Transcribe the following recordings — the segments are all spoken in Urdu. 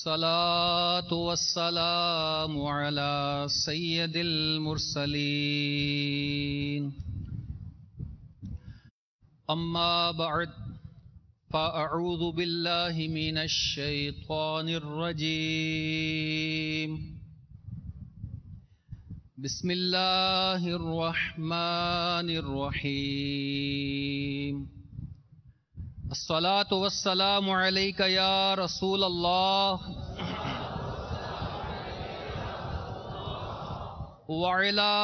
الصلاة والسلام على سيد المرسلين أما بعد فأعوذ بالله من الشيطان الرجيم بسم الله الرحمن الرحيم الصلاة والسلام عليك يا رسول الله وعلى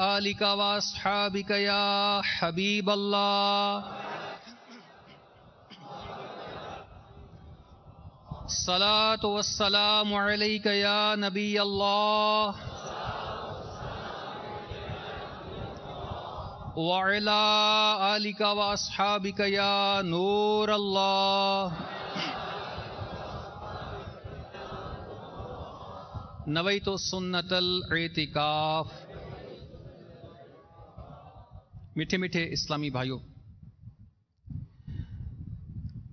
آلك وأصحابك يا حبيب الله الصلاة والسلام عليك يا نبي الله وعلى آلك وأصحابك يا نور الله نويت سنة الاعتکاف۔ میٹھے میٹھے اسلامی بھائیوں،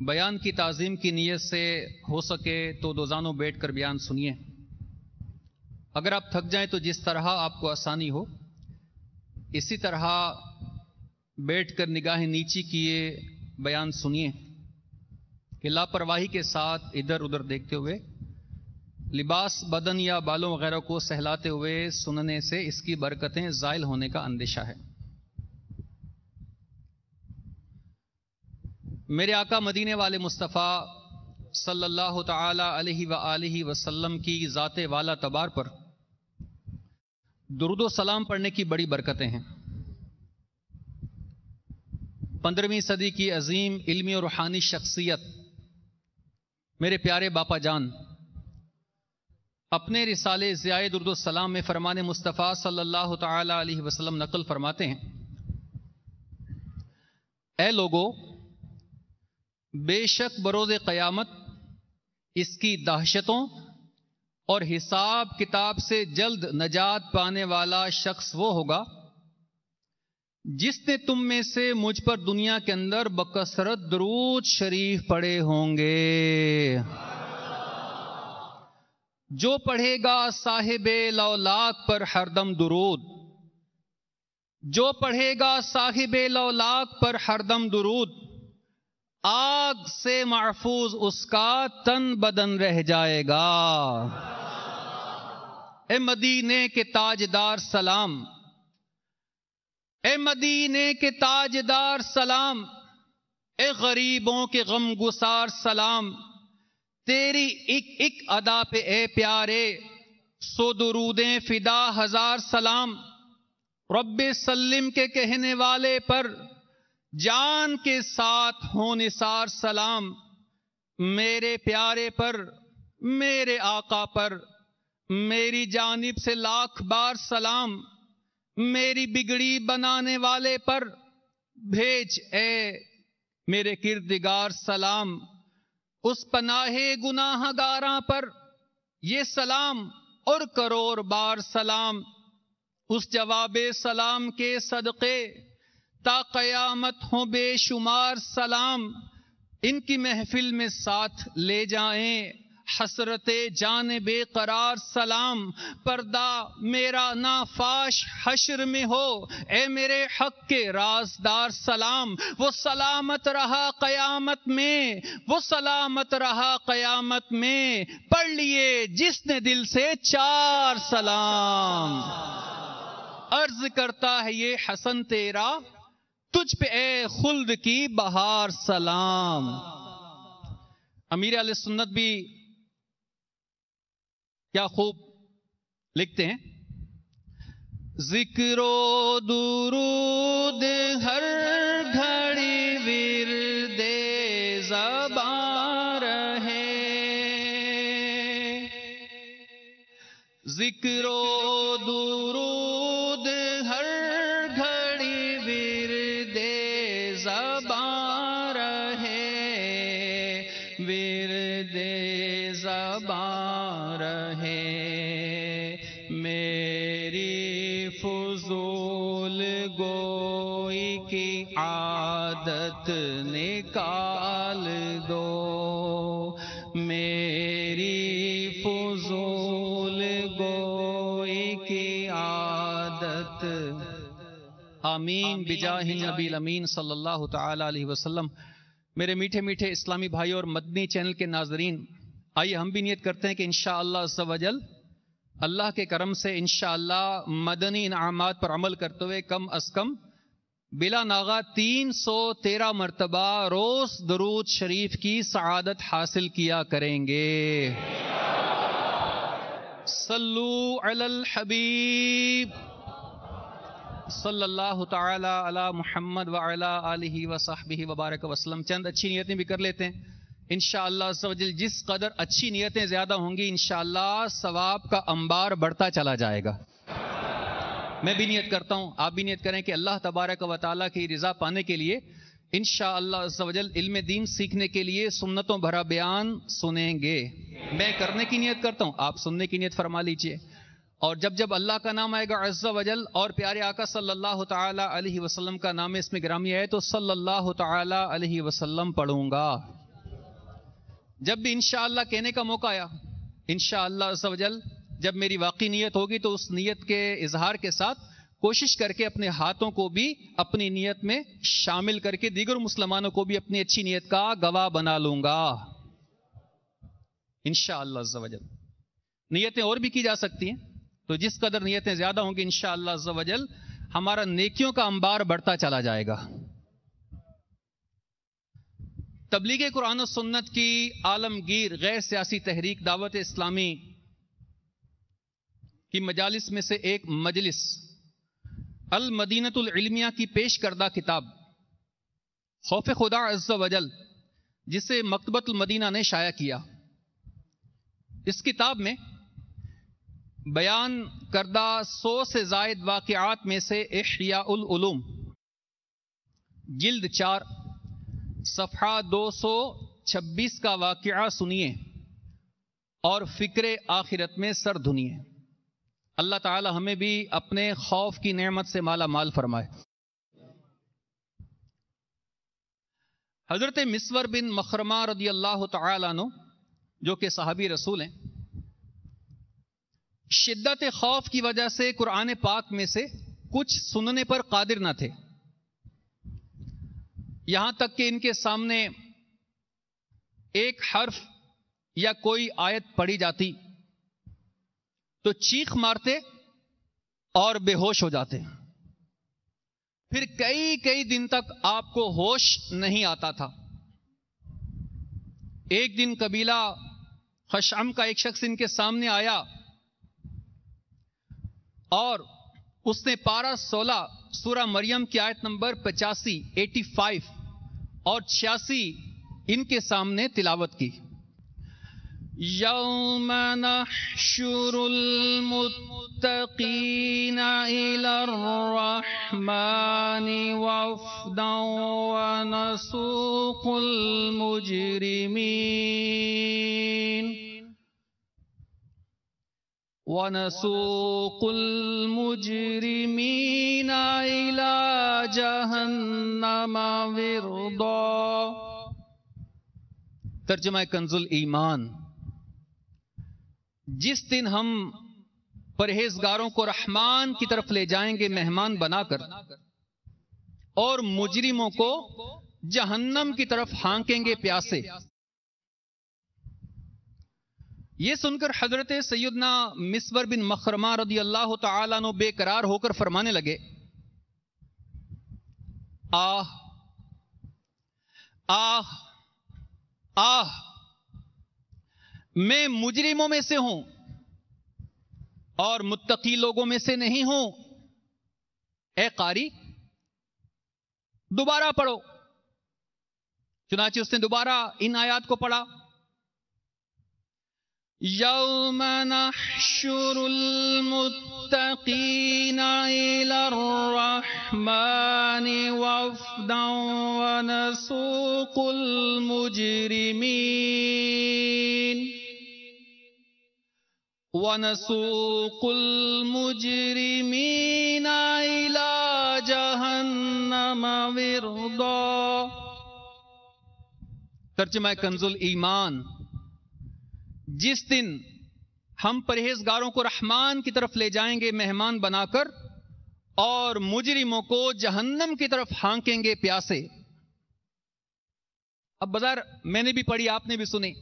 بیان کی تعظیم کی نیت سے ہو سکے تو دوزانوں بیٹھ کر بیان سنیے۔ اگر آپ تھک جائیں تو جس طرح آپ کو آسانی ہو اسی طرح بیٹھ کر نگاہیں نیچی کیے بیان سنیے کہ لاپرواہی کے ساتھ ادھر ادھر دیکھتے ہوئے لباس بدن یا بالوں وغیرہ کو سہلاتے ہوئے سننے سے اس کی برکتیں زائل ہونے کا اندیشہ ہے۔ میرے آقا مدینے والے مصطفیٰ صلی اللہ تعالی علیہ وآلہ وسلم کی ذات والا تبار پر درود و سلام پڑھنے کی بڑی برکتیں ہیں۔ 15ویں صدی کی عظیم علمی اور روحانی شخصیت میرے پیارے باپا جان اپنے رسالے ضیاء درود و سلام میں فرمان مصطفیٰ صلی اللہ تعالی علیہ وسلم نقل فرماتے ہیں، اے لوگو، بے شک بروز قیامت اس کی دہشتوں اور حساب کتاب سے جلد نجات پانے والا شخص وہ ہوگا جس نے تم میں سے مجھ پر دنیا کے اندر بکثرت درود شریف پڑھے ہوں گے۔ جو پڑھے گا صاحب لولاک پر ہر دم درود، جو پڑھے گا صاحب لولاک پر ہر دم درود، آگ سے محفوظ اس کا تن بدن رہ جائے گا۔ اے مدینے کے تاجدار سلام، اے مدینے کے تاجدار سلام، اے غریبوں کے غم گسار سلام، تیری ایک ایک ادا پہ اے پیارے 100 درودیں فدا 1000 سلام۔ رب سلم کے کہنے والے پر جان کے ساتھ ہوں نثار سلام۔ میرے پیارے پر، میرے آقا پر میری جانب سے لاکھ بار سلام۔ میری بگڑی بنانے والے پر بھیج اے میرے کردگار سلام۔ اس پناہ گناہ گاراں پر یہ سلام اور کروڑ بار سلام۔ اس جواب سلام کے صدقے تا قیامت ہوں بے شمار سلام۔ ان کی محفل میں ساتھ لے جائیں حسرت جان بے قرار سلام۔ پردہ میرا نافاش حشر میں ہو اے میرے حق کے رازدار سلام۔ وہ سلامت رہا قیامت میں، وہ سلامت رہا قیامت میں، پڑھ لیے جس نے دل سے 4 سلام۔ عرض کرتا ہے یہ حسن تیرا تجھ پہ اے خلد کی بہار سلام۔ امیر علیہ سنت بھی کیا خوب لکھتے ہیں، ذکر و درود ہر گھڑی ورد زباں رہے، ذکر و درود ہر گھڑی ورد زباں رہے، ورد زباں رہے، میری فضول گوئی کی عادت نکال دو، میری آمین بجاہ نبی الامین صلی اللہ تعالی علیہ وسلم۔ میرے میٹھے میٹھے اسلامی بھائی اور مدنی چینل کے ناظرین، آئیے ہم بھی نیت کرتے ہیں کہ انشاءاللہ عز و جل اللہ کے کرم سے انشاءاللہ مدنی انعامات پر عمل کرتے ہوئے کم از کم بلا ناغہ 313 مرتبہ روز درود شریف کی سعادت حاصل کیا کریں گے۔ صلو علی الحبیب صلی اللہ تعالی علی محمد وعلی آلہ وصحبہ وبارک وسلم۔ چند اچھی نیتیں بھی کر لیتے ہیں انشاءاللہ عز و جل۔ جس قدر اچھی نیتیں زیادہ ہوں گی انشاءاللہ ثواب کا انبار بڑھتا چلا جائے گا۔ میں بھی نیت کرتا ہوں، آپ بھی نیت کریں کہ اللہ تبارک و تعالیٰ کی رضا پانے کے لیے انشاءاللہ عز و جل علم دین سیکھنے کے لیے سنتوں بھرا بیان سنیں گے۔ میں کرنے کی نیت کرتا ہوں، آپ سننے کی نیت فرما لیجئے، اور جب جب اللہ کا نام آئے گا عز و جل اور پیارے آقا صلی اللہ تعالی علیہ وسلم کا نام اس میں گرامی آئے تو صلی اللہ تعالی علیہ وسلم پڑھوں گا۔ جب بھی انشاءاللہ کہنے کا موقع آیا انشاءاللہ عز و جل، جب میری واقعی نیت ہوگی تو اس نیت کے اظہار کے ساتھ کوشش کر کے اپنے ہاتھوں کو بھی اپنی نیت میں شامل کر کے دیگر مسلمانوں کو بھی اپنی اچھی نیت کا گواہ بنا لوں گا انشاءاللہ عز و جل۔ نیتیں اور بھی کی جا سکتی ہیں، تو جس قدر نیتیں زیادہ ہوں گی انشاءاللہ عز و جل ہمارا نیکیوں کا انبار بڑھتا چلا جائے گا۔ تبلیغ قرآن و سنت کی عالمگیر غیر سیاسی تحریک دعوت اسلامی کی مجالس میں سے ایک مجلس المدینۃ العلمیہ کی پیش کردہ کتاب خوف خدا عز و جل، جسے مکتبۃ المدینہ نے شائع کیا، اس کتاب میں بیان کردہ 100 سے زائد واقعات میں سے احیاء العلوم جلد 4 صفحہ 226 کا واقعہ سنیے اور فکر آخرت میں سر دھنیے۔ اللہ تعالی ہمیں بھی اپنے خوف کی نعمت سے مالا مال فرمائے۔ حضرت مسور بن مخرمہ رضی اللہ تعالی عنہ جو کہ صحابی رسول ہیں، شدت خوف کی وجہ سے قرآن پاک میں سے کچھ سننے پر قادر نہ تھے، یہاں تک کہ ان کے سامنے ایک حرف یا کوئی آیت پڑھی جاتی تو چیخ مارتے اور بے ہوش ہو جاتے، پھر کئی دن تک آپ کو ہوش نہیں آتا تھا۔ ایک دن قبیلہ خشعم کا ایک شخص ان کے سامنے آیا اور اس نے پارہ 16 سورہ مریم کی آیت نمبر 85 اور 86 ان کے سامنے تلاوت کی۔ یوم نحشر المتقین الی الرحمن وفدا ونسوق المجرمین الی جہنم وردا۔ ترجمہ کنز الایمان۔ جس دن ہم پرہیزگاروں کو رحمان کی طرف لے جائیں گے مہمان بنا کر، اور مجرموں کو جہنم کی طرف ہانکیں گے پیاسے۔ یہ سن کر حضرت سیدنا مسور بن مخرمہ رضی اللہ تعالیٰ عنہ بے قرار ہو کر فرمانے لگے، آہ آہ آہ، میں مجرموں میں سے ہوں اور متقی لوگوں میں سے نہیں ہوں۔ اے قاری دوبارہ پڑھو۔ چنانچہ اس نے دوبارہ ان آیات کو پڑھا۔ یوم نحشر المتقین الی الرحمن وفدا ونسوق المجرمین الی جہنم وردا۔ ترجمہ کنز الایمان۔ جس دن ہم پرہیزگاروں کو رحمان کی طرف لے جائیں گے مہمان بنا کر، اور مجرموں کو جہنم کی طرف ہانکیں گے پیاسے. اب بظاہر میں نے بھی پڑھی، آپ نے بھی سنی،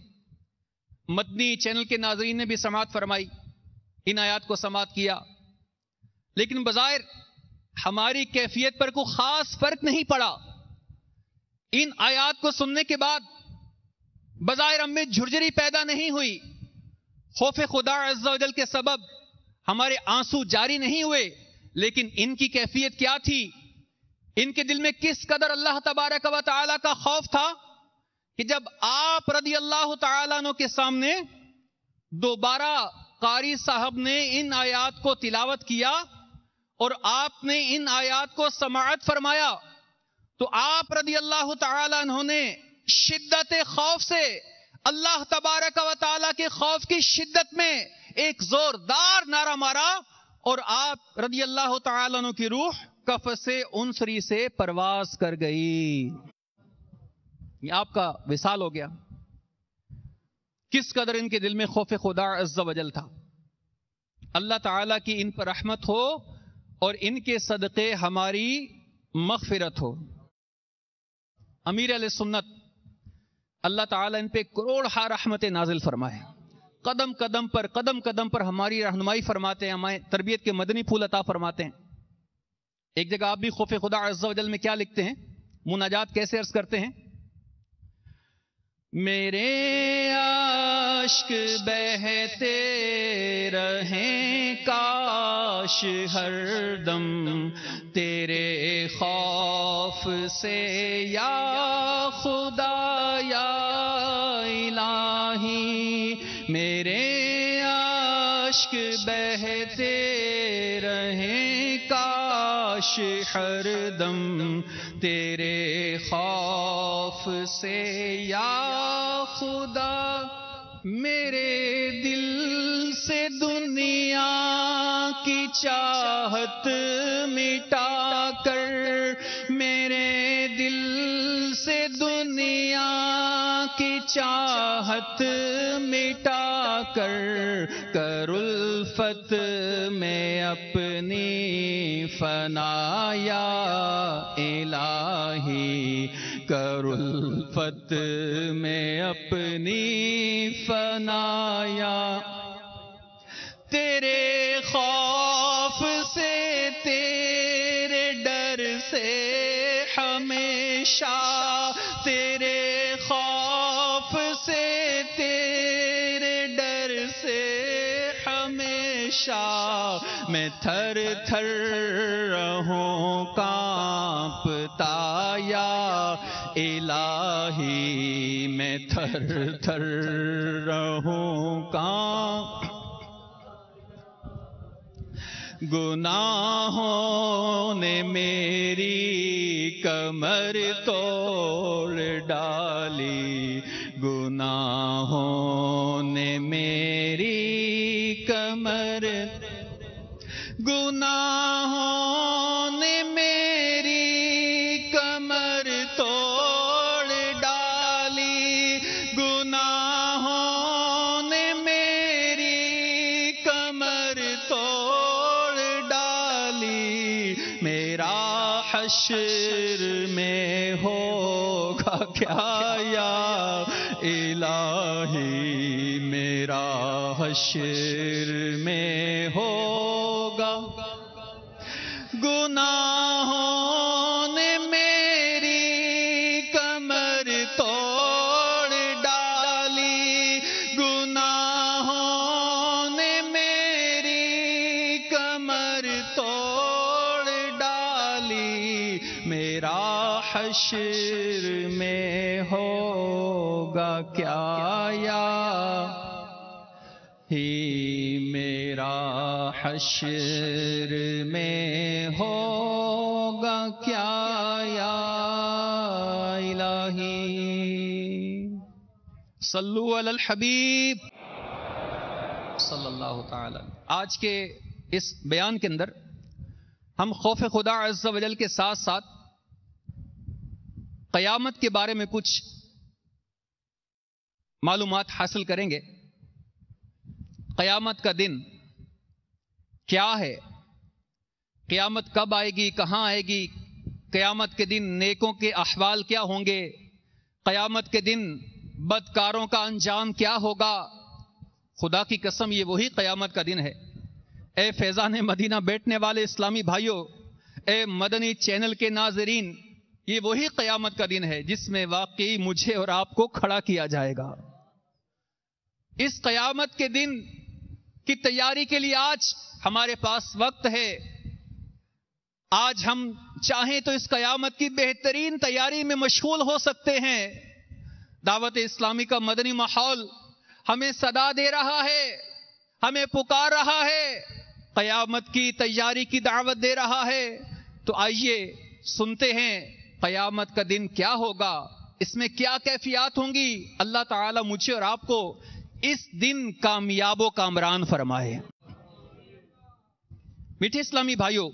مدنی چینل کے ناظرین نے بھی سماعت فرمائی، ان آیات کو سماعت کیا، لیکن بظاہر ہماری کیفیت پر کوئی خاص فرق نہیں پڑا. ان آیات کو سننے کے بعد بظاہر ہم میں جھرجری پیدا نہیں ہوئی، خوف خدا عز و جل کے سبب ہمارے آنسو جاری نہیں ہوئے، لیکن ان کی کیفیت کیا تھی؟ ان کے دل میں کس قدر اللہ تبارک و تعالی کا خوف تھا کہ جب آپ رضی اللہ تعالیٰ عنہ کے سامنے دوبارہ قاری صاحب نے ان آیات کو تلاوت کیا اور آپ نے ان آیات کو سماعت فرمایا، تو آپ رضی اللہ تعالیٰ عنہ نے شدت خوف سے، اللہ تبارک و تعالیٰ کے خوف کی شدت میں ایک زوردار نعرہ مارا، اور آپ رضی اللہ تعالیٰ عنہ کی روح قفس انصری سے پرواز کر گئی. یہ آپ کا وصال ہو گیا. کس قدر ان کے دل میں خوف خدا عز و جل تھا. اللہ تعالیٰ کی ان پر رحمت ہو اور ان کے صدقے ہماری مغفرت ہو. امیر علیہ سنت اللہ تعالیٰ ان پہ کروڑ ہا رحمت نازل فرمائے، قدم قدم پر ہماری رہنمائی فرماتے ہیں، ہمیں تربیت کے مدنی پھول عطا فرماتے ہیں. ایک جگہ آپ بھی خوف خدا عز و جل میں کیا لکھتے ہیں، مناجات کیسے عرض کرتے ہیں؟ میرے اشک بہتے رہیں کاش ہر دم تیرے خوف سے یا خدا یا الہی. میرے اشک بہتے رہیں کاش ہر دم تیرے خوف سے یا خدا. میرے دل سے دنیا کی چاہت مٹا کر، میرے دل سے دنیا کی چاہت مٹا کر، کر الفت میں اپنی فنا یا الہی. کر الفت میں اپنی فنا یا. تیرے خوف سے تیرے ڈر سے ہمیشہ، تیرے خوف سے تیرے ڈر سے ہمیشہ میں تھر تھر رہوں کانپتا یا الہی. میں تھر تھر رہوں گناہوں نے میری کمر توڑ ڈالی، گناہوں نے میری کمر، گناہوں نے میری کمر توڑ ڈالی، گناہوں نے میری کمر توڑ ڈالی. میرا حشر میں ہوگا کیا یا الہی، میرا حشر میں ہوگا. گناہوں نے میری کمر توڑ ڈالی، گناہوں نے میری کمر توڑ ڈالی. میرا حشر میں ہوگا کیا یا ہی، میرا حشر میں ہوگا کیا یا الہی. صلو علی الحبیب صلی اللہ تعالی. آج کے اس بیان کے اندر ہم خوف خدا عز و جل کے ساتھ ساتھ قیامت کے بارے میں کچھ معلومات حاصل کریں گے. قیامت کا دن کیا ہے، قیامت کب آئے گی، کہاں آئے گی، قیامت کے دن نیکوں کے احوال کیا ہوں گے، قیامت کے دن بدکاروں کا انجام کیا ہوگا. خدا کی قسم یہ وہی قیامت کا دن ہے. اے فیضان مدینہ بیٹھنے والے اسلامی بھائیوں، اے مدنی چینل کے ناظرین، یہ وہی قیامت کا دن ہے جس میں واقعی مجھے اور آپ کو کھڑا کیا جائے گا. اس قیامت کے دن کی تیاری کے لیے آج ہمارے پاس وقت ہے. آج ہم چاہیں تو اس قیامت کی بہترین تیاری میں مشغول ہو سکتے ہیں. دعوت اسلامی کا مدنی ماحول ہمیں صدا دے رہا ہے، ہمیں پکار رہا ہے، قیامت کی تیاری کی دعوت دے رہا ہے. تو آئیے سنتے ہیں قیامت کا دن کیا ہوگا، اس میں کیا کیفیات ہوں گی. اللہ تعالی مجھے اور آپ کو اس دن کامیاب و کامران فرمائے. میٹھے اسلامی بھائیوں،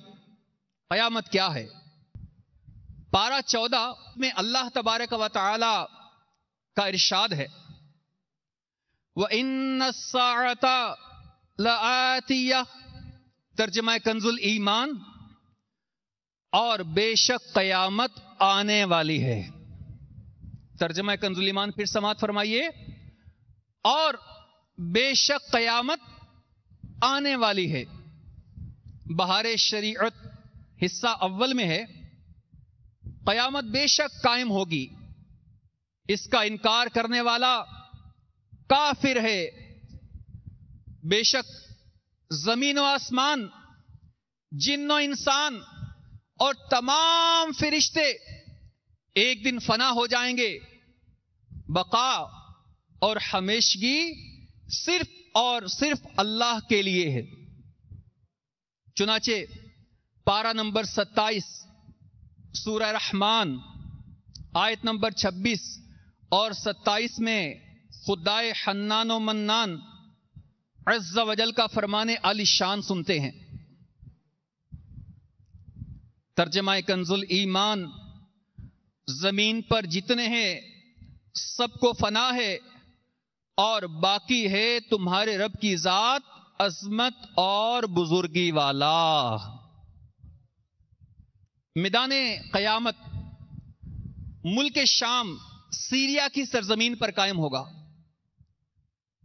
قیامت کیا ہے؟ پارہ 14 میں اللہ تبارک و تعالی کا ارشاد ہے، وَإِنَّ السَّاعَةَ لَآتِيَةٌ، ترجمہ کنز الایمان، اور بے شک قیامت آنے والی ہے. ترجمہ کنز الایمان پھر سماعت فرمائیے، اور بے شک قیامت آنے والی ہے. بہار شریعت حصہ اول میں ہے، قیامت بے شک قائم ہوگی، اس کا انکار کرنے والا کافر ہے. بے شک زمین و آسمان، جن و انسان اور تمام فرشتے ایک دن فنا ہو جائیں گے. بقا اور ہمیشگی صرف اور صرف اللہ کے لیے ہے. چنانچہ پارہ نمبر 27 سورہ رحمان آیت نمبر 26 اور 27 میں خدائے حنان و منان عز و جل کا فرمان عالی شان سنتے ہیں. ترجمہ کنز الایمان، زمین پر جتنے ہیں سب کو فنا ہے، اور باقی ہے تمہارے رب کی ذات عظمت اور بزرگی والا. میدان قیامت ملک شام سیریا کی سرزمین پر قائم ہوگا.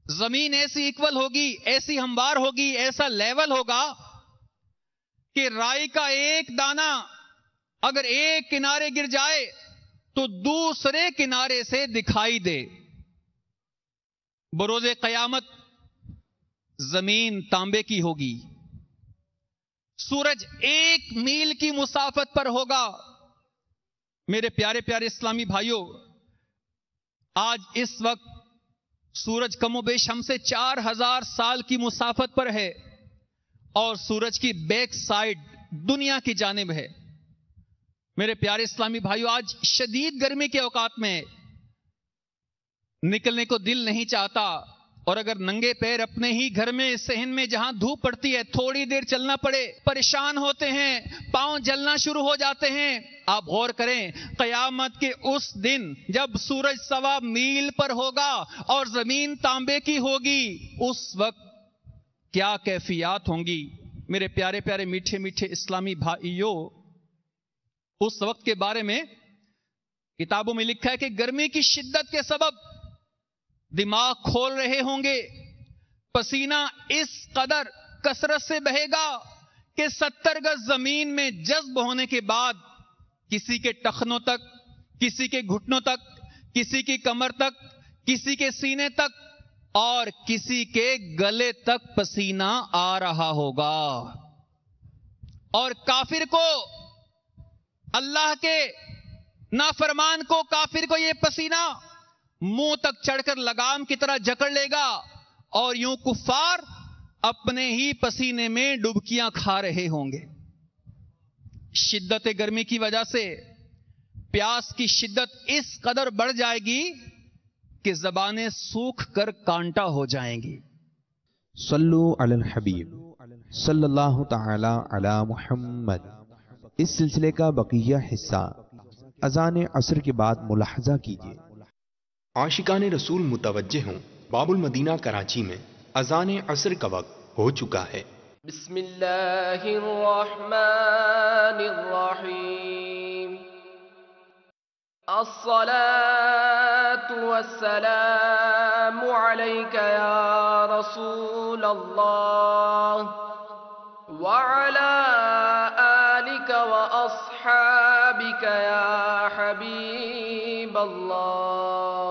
زمین ایسی ایکول ہوگی، ایسی ہموار ہوگی، ایسا لیول ہوگا کہ رائی کا ایک دانہ اگر ایک کنارے گر جائے تو دوسرے کنارے سے دکھائی دے. بروز قیامت زمین تانبے کی ہوگی، سورج 1 میل کی مسافت پر ہوگا. میرے پیارے پیارے اسلامی بھائیوں، آج اس وقت سورج کم و بیش ہم سے 4000 سال کی مسافت پر ہے، اور سورج کی بیک سائڈ دنیا کی جانب ہے. میرے پیارے اسلامی بھائیوں، آج شدید گرمی کے اوقات میں نکلنے کو دل نہیں چاہتا، اور اگر ننگے پیر اپنے ہی گھر میں صحن میں جہاں دھوپ پڑتی ہے تھوڑی دیر چلنا پڑے پریشان ہوتے ہیں، پاؤں جلنا شروع ہو جاتے ہیں. آپ غور کریں، قیامت کے اس دن جب سورج 1.25 میل پر ہوگا اور زمین تانبے کی ہوگی، اس وقت کیا کیفیات ہوں گی. میرے پیارے پیارے میٹھے میٹھے اسلامی بھائیوں، اس وقت کے بارے میں کتابوں میں لکھا ہے کہ گرمی کی شدت کے سبب دماغ کھول رہے ہوں گے، پسینہ اس قدر کثرت سے بہے گا کہ 70 گز زمین میں جذب ہونے کے بعد کسی کے ٹخنوں تک، کسی کے گھٹنوں تک، کسی کی کمر تک، کسی کے سینے تک اور کسی کے گلے تک پسینہ آ رہا ہوگا. اور کافر کو، اللہ کے نافرمان کو، کافر کو یہ پسینہ منہ تک چڑھ کر لگام کی طرح جکڑ لے گا، اور یوں کفار اپنے ہی پسینے میں ڈبکیاں کھا رہے ہوں گے. شدت گرمی کی وجہ سے پیاس کی شدت اس قدر بڑھ جائے گی کہ زبانیں سوکھ کر کانٹا ہو جائیں گی. صلو علی الحبیب صلی اللہ تعالی علی محمد. اس سلسلے کا بقیہ حصہ اذان عصر کے بعد ملاحظہ کیجیے. عاشقان رسول متوجہ ہوں، باب المدینہ کراچی میں اذان عصر کا وقت ہو چکا ہے. بسم اللہ الرحمن الرحیم الصلاة والسلام علیک یا رسول اللہ وعلى آلك وأصحابك يا حبيب الله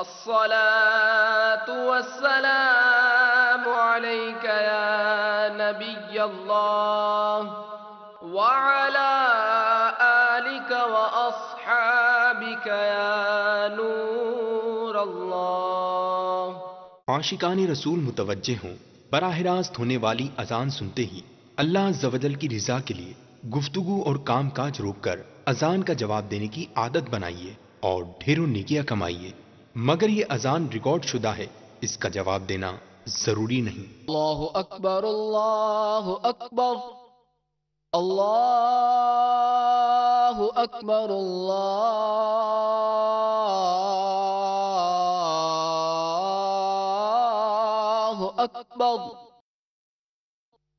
الصلاة والسلام عليك يا نبي الله وعلى آلك وأصحابك يا نور الله. عاشقان رسول متوجہ ہوں، براہ راست ہونے والی اذان سنتے ہی اللہ عز و جل کی رضا کے لیے گفتگو اور کام کاج روک کر اذان کا جواب دینے کی عادت بنائیے اور ڈھیروں نیکیاں کمائیے، مگر یہ اذان ریکارڈ شدہ ہے، اس کا جواب دینا ضروری نہیں. اللہ اکبر اللہ اکبر اللہ اکبر اللہ اکبر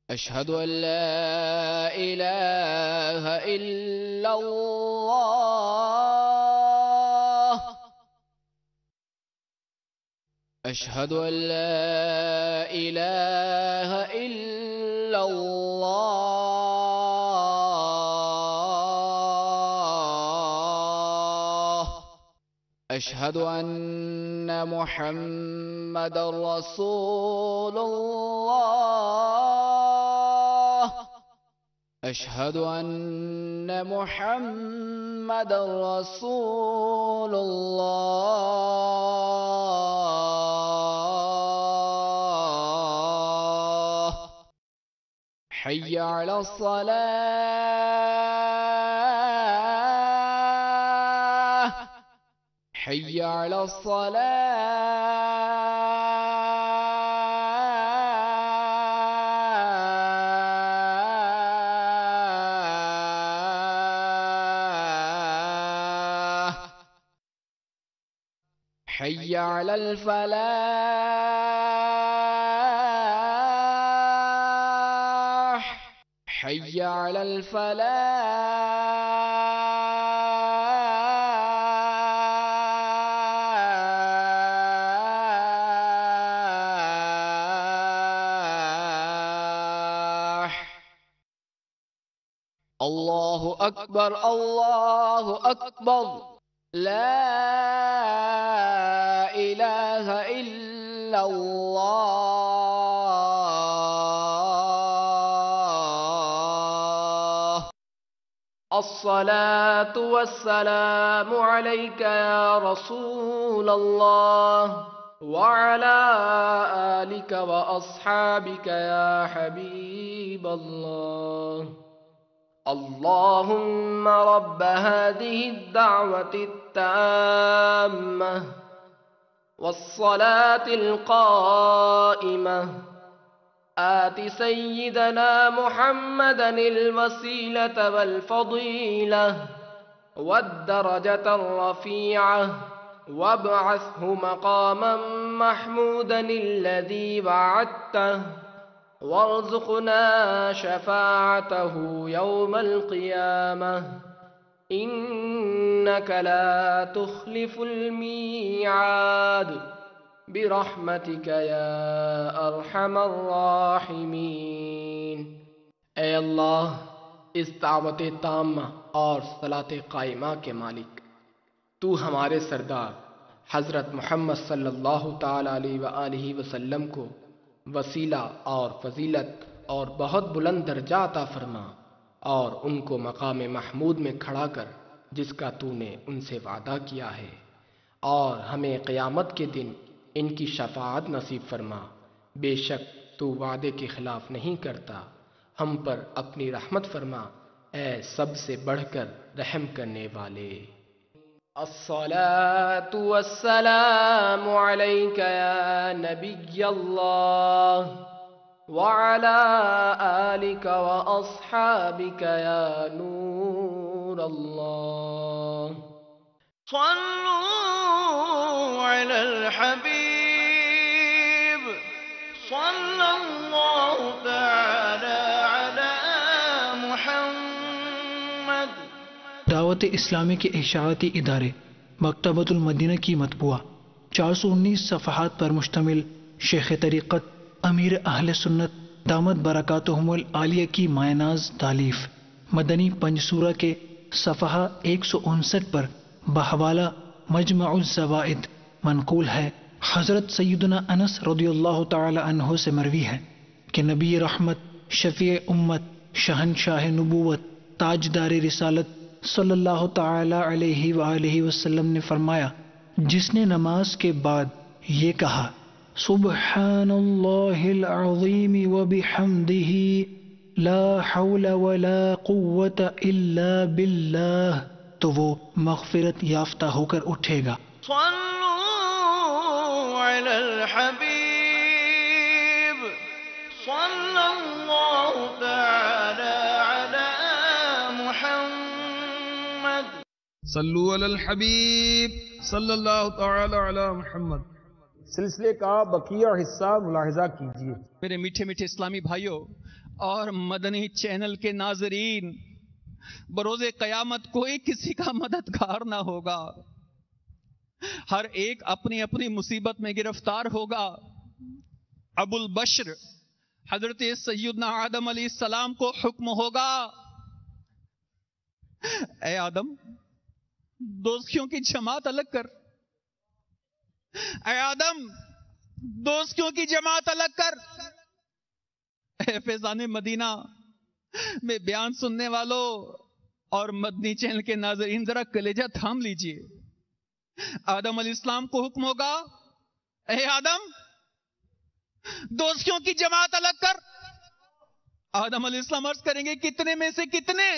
اشہد ان لا الہ الا اللہ اشہد ان لا الہ الا اللہ اشہد ان محمد رسول اللہ اشہد ان محمد رسول اللہ حی علی الصلاة حی علی الصلاة حی علی الفلاح حی علی الفلاح. اللہ اکبر اللہ اکبر لا الہ الا اللہ. الصلاة والسلام عليك يا رسول الله وعلى آلك وأصحابك يا حبيب الله. اللهم رب هذه الدعوة التامة والصلاة القائمة آت سيدنا محمدا الوسيلة والفضيلة والدرجة الرفيعة وابعثه مقاما محمودا الذي وعدته وارزقنا شفاعته يوم القيامة إنك لا تخلف الميعاد برحمتك يا ارحم الراحمین. اے اللہ، اس دعوت تامہ اور صلاۃ قائمہ کے مالک، تو ہمارے سردار حضرت محمد صلی اللہ تعالی علیہ وآلہ وسلم کو وسیلہ اور فضیلت اور بہت بلند درجہ عطا فرما اور ان کو مقام محمود میں کھڑا کر جس کا تو نے ان سے وعدہ کیا ہے، اور ہمیں قیامت کے دن ان کی شفاعت نصیب فرما. بے شک تو وعدے کے خلاف نہیں کرتا. ہم پر اپنی رحمت فرما اے سب سے بڑھ کر رحم کرنے والے. الصلاة والسلام عليك يا نبي الله وعلى آلك وأصحابك يا نور الله. صلوا على الحبيب صلى الله دعوت اسلامی کے اشاعتی ادارے مکتبۃ المدینہ کی مطبوعہ 419 صفحات پر مشتمل شیخ طریقت امیر اہل سنت دامت برکاتہم العالیہ کی مائناز تالیف مدنی پنجسورہ کے صفحہ 159 پر بحوالہ مجمع الزوائد منقول ہے۔ حضرت سیدنا انس رضی اللہ تعالی عنہ سے مروی ہے کہ نبی رحمت، شفیع امت، شہنشاہ نبوت، تاجدار رسالت صلی اللہ تعالی علیہ وآلہ وسلم نے فرمایا، جس نے نماز کے بعد یہ کہا سبحان اللہ العظیم وبحمدہ لا حول ولا قوت الا باللہ، تو وہ مغفرت یافتہ ہو کر اٹھے گا۔ صلوا علی الحبیب صلی اللہ تعالی علی محمد۔ صلو علی الحبیب صلی اللہ تعالی علی محمد۔ سلسلے کا بقیہ حصہ ملاحظہ کیجیے۔ میرے میٹھے میٹھے اسلامی بھائیوں اور مدنی چینل کے ناظرین، بروز قیامت کوئی کسی کا مددگار نہ ہوگا، ہر ایک اپنی اپنی مصیبت میں گرفتار ہوگا۔ ابو البشر حضرت سیدنا آدم علیہ السلام کو حکم ہوگا، اے آدم دوستیوں کی جماعت الگ کر، اے آدم دوستیوں کی جماعت الگ کر۔ اے فیضان مدینہ میں بیان سننے والوں اور مدنی چینل کے ناظرین، ذرا کلیجہ تھام لیجئے۔ آدم علیہ السلام کو حکم ہوگا، اے آدم دوستیوں کی جماعت الگ کر۔ آدم علیہ السلام عرض کریں گے کتنے میں سے کتنے؟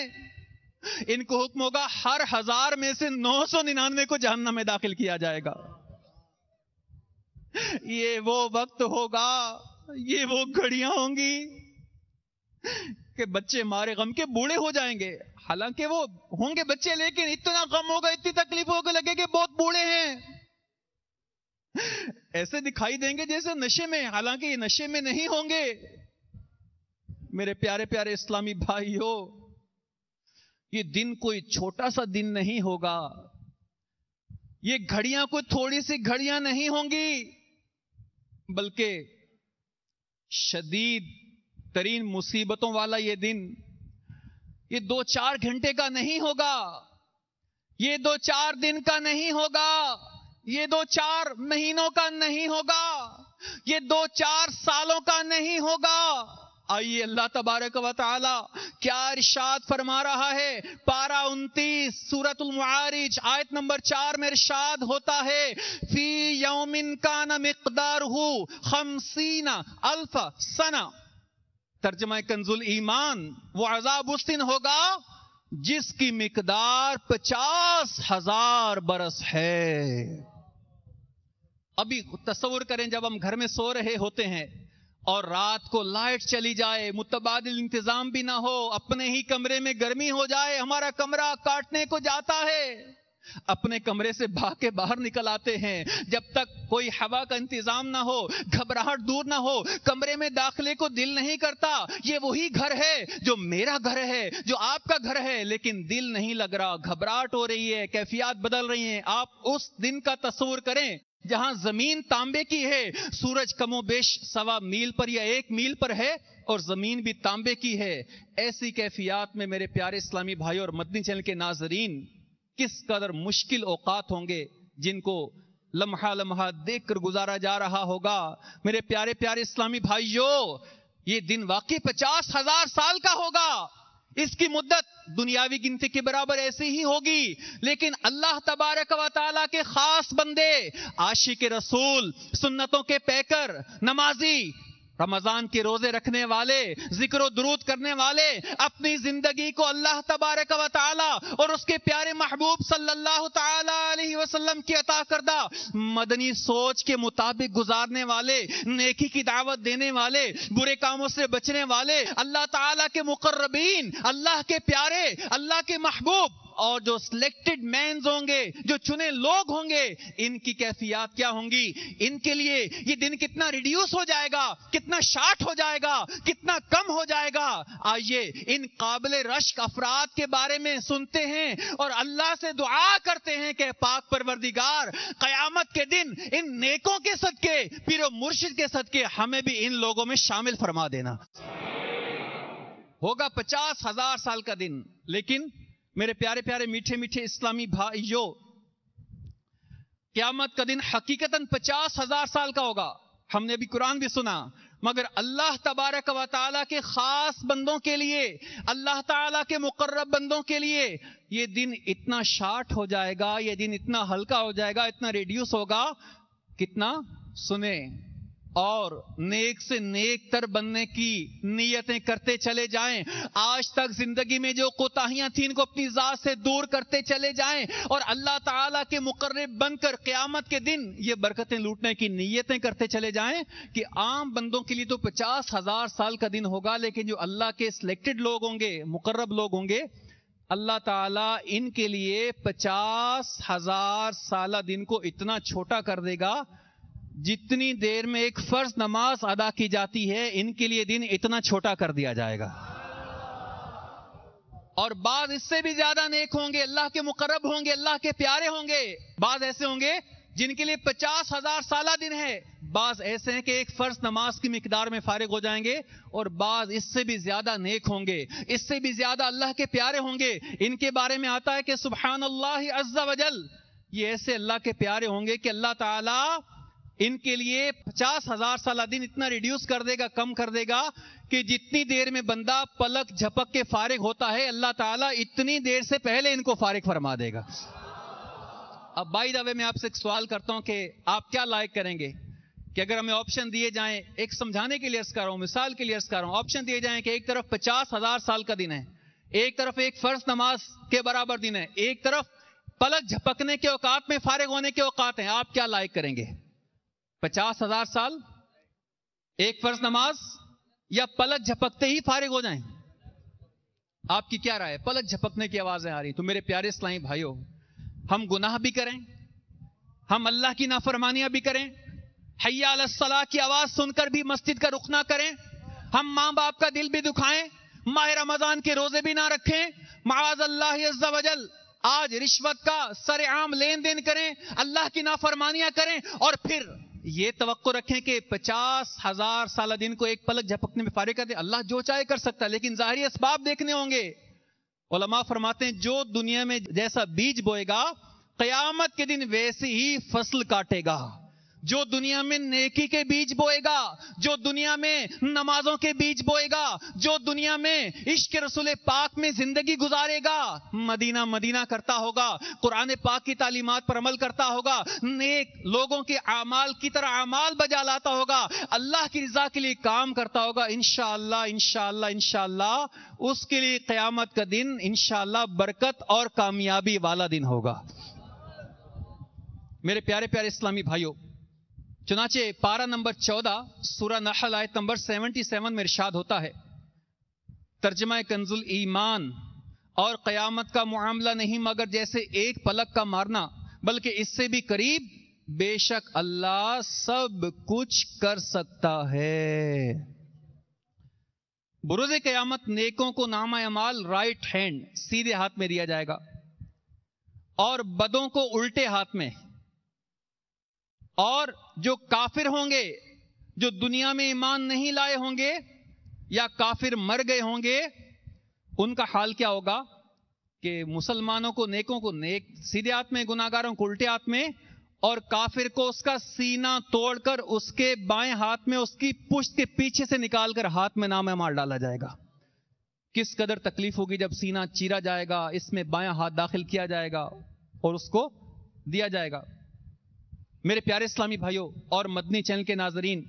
ان کو حکم ہوگا ہر 1000 میں سے 999 کو جہنم میں داخل کیا جائے گا۔ یہ وہ وقت ہوگا، یہ وہ گھڑیاں ہوں گی کہ بچے مارے غم کے بوڑھے ہو جائیں گے، حالانکہ وہ ہوں گے بچے، لیکن اتنا غم ہوگا، اتنی تکلیف ہوگا، لگے کہ بہت بوڑھے ہیں، ایسے دکھائی دیں گے جیسے نشے میں، حالانکہ یہ نشے میں نہیں ہوں گے۔ میرے پیارے پیارے اسلامی بھائیوں، یہ دن کوئی چھوٹا سا دن نہیں ہوگا، یہ گھڑیاں کوئی تھوڑی سی گھڑیاں نہیں ہوں گی، بلکہ شدید ترین مصیبتوں والا یہ دن، یہ 2-4 گھنٹے کا نہیں ہوگا، یہ 2-4 دن کا نہیں ہوگا، یہ 2-4 مہینوں کا نہیں ہوگا، یہ 2-4 سالوں کا نہیں ہوگا۔ آئیے اللہ تبارک و تعالی کیا ارشاد فرما رہا ہے، پارہ 29 سورۃ المعارج آیت نمبر 4 میں ارشاد ہوتا ہے، فی یوم کان مقدارہ 50,000 سنہ۔ ترجمہ کنز الایمان، وہ عذاب اس دن ہوگا جس کی مقدار 50,000 برس ہے۔ ابھی تصور کریں جب ہم گھر میں سو رہے ہوتے ہیں اور رات کو لائٹ چلی جائے، متبادل انتظام بھی نہ ہو، اپنے ہی کمرے میں گرمی ہو جائے، ہمارا کمرہ کاٹنے کو جاتا ہے، اپنے کمرے سے بھاگ کے باہر نکل آتے ہیں، جب تک کوئی ہوا کا انتظام نہ ہو، گھبراہٹ دور نہ ہو، کمرے میں داخلے کو دل نہیں کرتا۔ یہ وہی گھر ہے جو میرا گھر ہے، جو آپ کا گھر ہے، لیکن دل نہیں لگ رہا، گھبراہٹ ہو رہی ہے، کیفیات بدل رہی ہیں۔ آپ اس دن کا تصور کریں جہاں زمین تانبے کی ہے، سورج کم و بیش 1.25 میل پر یا 1 میل پر ہے، اور زمین بھی تانبے کی ہے۔ ایسی کیفیات میں میرے پیارے اسلامی بھائی اور مدنی چینل کے ناظرین، کس قدر مشکل اوقات ہوں گے جن کو لمحہ لمحہ دیکھ کر گزارا جا رہا ہوگا۔ میرے پیارے پیارے اسلامی بھائیوں، یہ دن واقعی 50,000 سال کا ہوگا، اس کی مدت دنیاوی گنتی کے برابر ایسی ہی ہوگی، لیکن اللہ تبارک و تعالیٰ کے خاص بندے، عاشق رسول، سنتوں کے پیکر، نمازی، رمضان کے روزے رکھنے والے، ذکر و درود کرنے والے، اپنی زندگی کو اللہ تبارک و تعالی اور اس کے پیارے محبوب صلی اللہ تعالی علیہ وسلم کی عطا کردہ مدنی سوچ کے مطابق گزارنے والے، نیکی کی دعوت دینے والے، برے کاموں سے بچنے والے، اللہ تعالی کے مقربین، اللہ کے پیارے، اللہ کے محبوب اور جو سلیکٹڈ مینز ہوں گے, جو چنے لوگ ہوں گے, ان کی کیفیات کیا ہوں گی, ان کے لیے یہ دن کتنا ریڈیوس ہو جائے گا, کتنا شارٹ ہو جائے گا, کتنا کم ہو جائے گا. آئیے ان قابل رشک افراد کے بارے میں سنتے ہیں اور اللہ سے دعا کرتے ہیں کہ پاک پروردگار قیامت کے دن ان نیکوں کے صدقے, پیر و مرشد کے صدقے ہمیں بھی ان لوگوں میں شامل فرما دینا. ہوگا 50,000 سال کا دن, لیکن میرے پیارے پیارے میٹھے میٹھے اسلامی بھائیوں, قیامت کا دن حقیقتاً 50,000 سال کا ہوگا. ہم نے ابھی قرآن بھی سنا, مگر اللہ تبارک و تعالیٰ کے خاص بندوں کے لیے, اللہ تعالیٰ کے مقرب بندوں کے لیے یہ دن اتنا شارٹ ہو جائے گا, یہ دن اتنا ہلکا ہو جائے گا, اتنا ریڈیوس ہوگا. کتنا سنیں اور نیک سے نیک تر بننے کی نیتیں کرتے چلے جائیں. آج تک زندگی میں جو کوتاہیاں تھیں ان کو اپنی ذات سے دور کرتے چلے جائیں اور اللہ تعالیٰ کے مقرب بن کر قیامت کے دن یہ برکتیں لوٹنے کی نیتیں کرتے چلے جائیں. کہ عام بندوں کے لیے تو 50,000 سال کا دن ہوگا, لیکن جو اللہ کے سلیکٹڈ لوگ ہوں گے, مقرب لوگ ہوں گے, اللہ تعالیٰ ان کے لیے 50,000 سالہ دن کو اتنا چھوٹا کر دے گا جتنی دیر میں ایک فرض نماز ادا کی جاتی ہے, ان کے لیے دن اتنا چھوٹا کر دیا جائے گا. اور بعض اس سے بھی زیادہ نیک ہوں گے, اللہ کے مقرب ہوں گے, اللہ کے پیارے ہوں گے. بعض ایسے ہوں گے جن کے لیے 50,000 سالہ دن ہے, بعض ایسے ہیں کہ ایک فرض نماز کی مقدار میں فارغ ہو جائیں گے, اور بعض اس سے بھی زیادہ نیک ہوں گے, اس سے بھی زیادہ اللہ کے پیارے ہوں گے. ان کے بارے میں آتا ہے کہ سبحان اللہ عز وجل, یہ ایسے اللہ کے پیارے ہوں گے کہ اللہ تعالی ان کے لیے 50,000 سالہ دن اتنا ریڈیوس کر دے گا, کم کر دے گا کہ جتنی دیر میں بندہ پلک جھپک کے فارغ ہوتا ہے, اللہ تعالیٰ اتنی دیر سے پہلے ان کو فارغ فرما دے گا. اب بائی دا وے میں آپ سے ایک سوال کرتا ہوں کہ آپ کیا لائق کریں گے کہ اگر ہمیں آپشن دیے جائیں, ایک سمجھانے کے لیے عرض کر رہا ہوں, مثال کے لیے عرض کر رہا ہوں, آپشن دیے جائیں کہ ایک طرف 50,000 سال کا دن ہے, ایک طرف ایک فرض نماز کے برابر دن ہے, ایک طرف پلک جھپکنے کے اوقات میں فارغ ہونے کے اوقات ہیں, آپ کیا لائق کریں گے؟ 50,000 سال, ایک فرض نماز, یا پلک جھپکتے ہی فارغ ہو جائیں؟ آپ کی کیا رائے ہے؟ پلک جھپکنے کی آوازیں آ رہی. تو میرے پیارے اسلامی بھائیوں, ہم گناہ بھی کریں, ہم اللہ کی نافرمانیاں بھی کریں, حی علی الصلاۃ کی آواز سن کر بھی مسجد کا رخ نہ کریں, ہم ماں باپ کا دل بھی دکھائیں, ماہ رمضان کے روزے بھی نہ رکھیں, معاذ اللہ عز وجل آج رشوت کا سر عام لین دین کریں, اللہ کی نافرمانیاں کریں, اور پھر یہ توقع رکھیں کہ 50,000 سالہ دن کو ایک پلک جھپکنے میں فارغ کر دے. اللہ جو چاہے کر سکتا ہے, لیکن ظاہری اسباب دیکھنے ہوں گے. علماء فرماتے ہیں جو دنیا میں جیسا بیج بوئے گا, قیامت کے دن ویسی ہی فصل کاٹے گا. جو دنیا میں نیکی کے بیج بوئے گا, جو دنیا میں نمازوں کے بیج بوئے گا, جو دنیا میں عشق رسول پاک میں زندگی گزارے گا, مدینہ مدینہ کرتا ہوگا, قرآن پاک کی تعلیمات پر عمل کرتا ہوگا, نیک لوگوں کے اعمال کی طرح اعمال بجا لاتا ہوگا, اللہ کی رضا کے لیے کام کرتا ہوگا, انشاءاللہ انشاءاللہ انشاءاللہ اس کے لیے قیامت کا دن انشاءاللہ برکت اور کامیابی والا دن ہوگا. میرے پیارے پیارے اسلامی بھائیوں, چنانچہ پارہ نمبر 14 سورہ نحل آیت نمبر 77 میں ارشاد ہوتا ہے, ترجمہ کنز الایمان, اور قیامت کا معاملہ نہیں مگر جیسے ایک پلک کا مارنا, بلکہ اس سے بھی قریب, بے شک اللہ سب کچھ کر سکتا ہے. بروز قیامت نیکوں کو نامہ اعمال رائٹ ہینڈ سیدھے ہاتھ میں دیا جائے گا, اور بدوں کو الٹے ہاتھ میں. اور جو کافر ہوں گے, جو دنیا میں ایمان نہیں لائے ہوں گے یا کافر مر گئے ہوں گے, ان کا حال کیا ہوگا کہ مسلمانوں کو نیکوں کو نیک سیدھے ہاتھ میں, گناہگاروں کو الٹے ہاتھ میں, اور کافر کو اس کا سینہ توڑ کر اس کے بائیں ہاتھ میں اس کی پشت کے پیچھے سے نکال کر ہاتھ میں نامہ مار ڈالا جائے گا. کس قدر تکلیف ہوگی جب سینہ چیرا جائے گا, اس میں بائیں ہاتھ داخل کیا جائے گا اور اس کو دیا جائے گا. میرے پیارے اسلامی بھائیوں اور مدنی چینل کے ناظرین,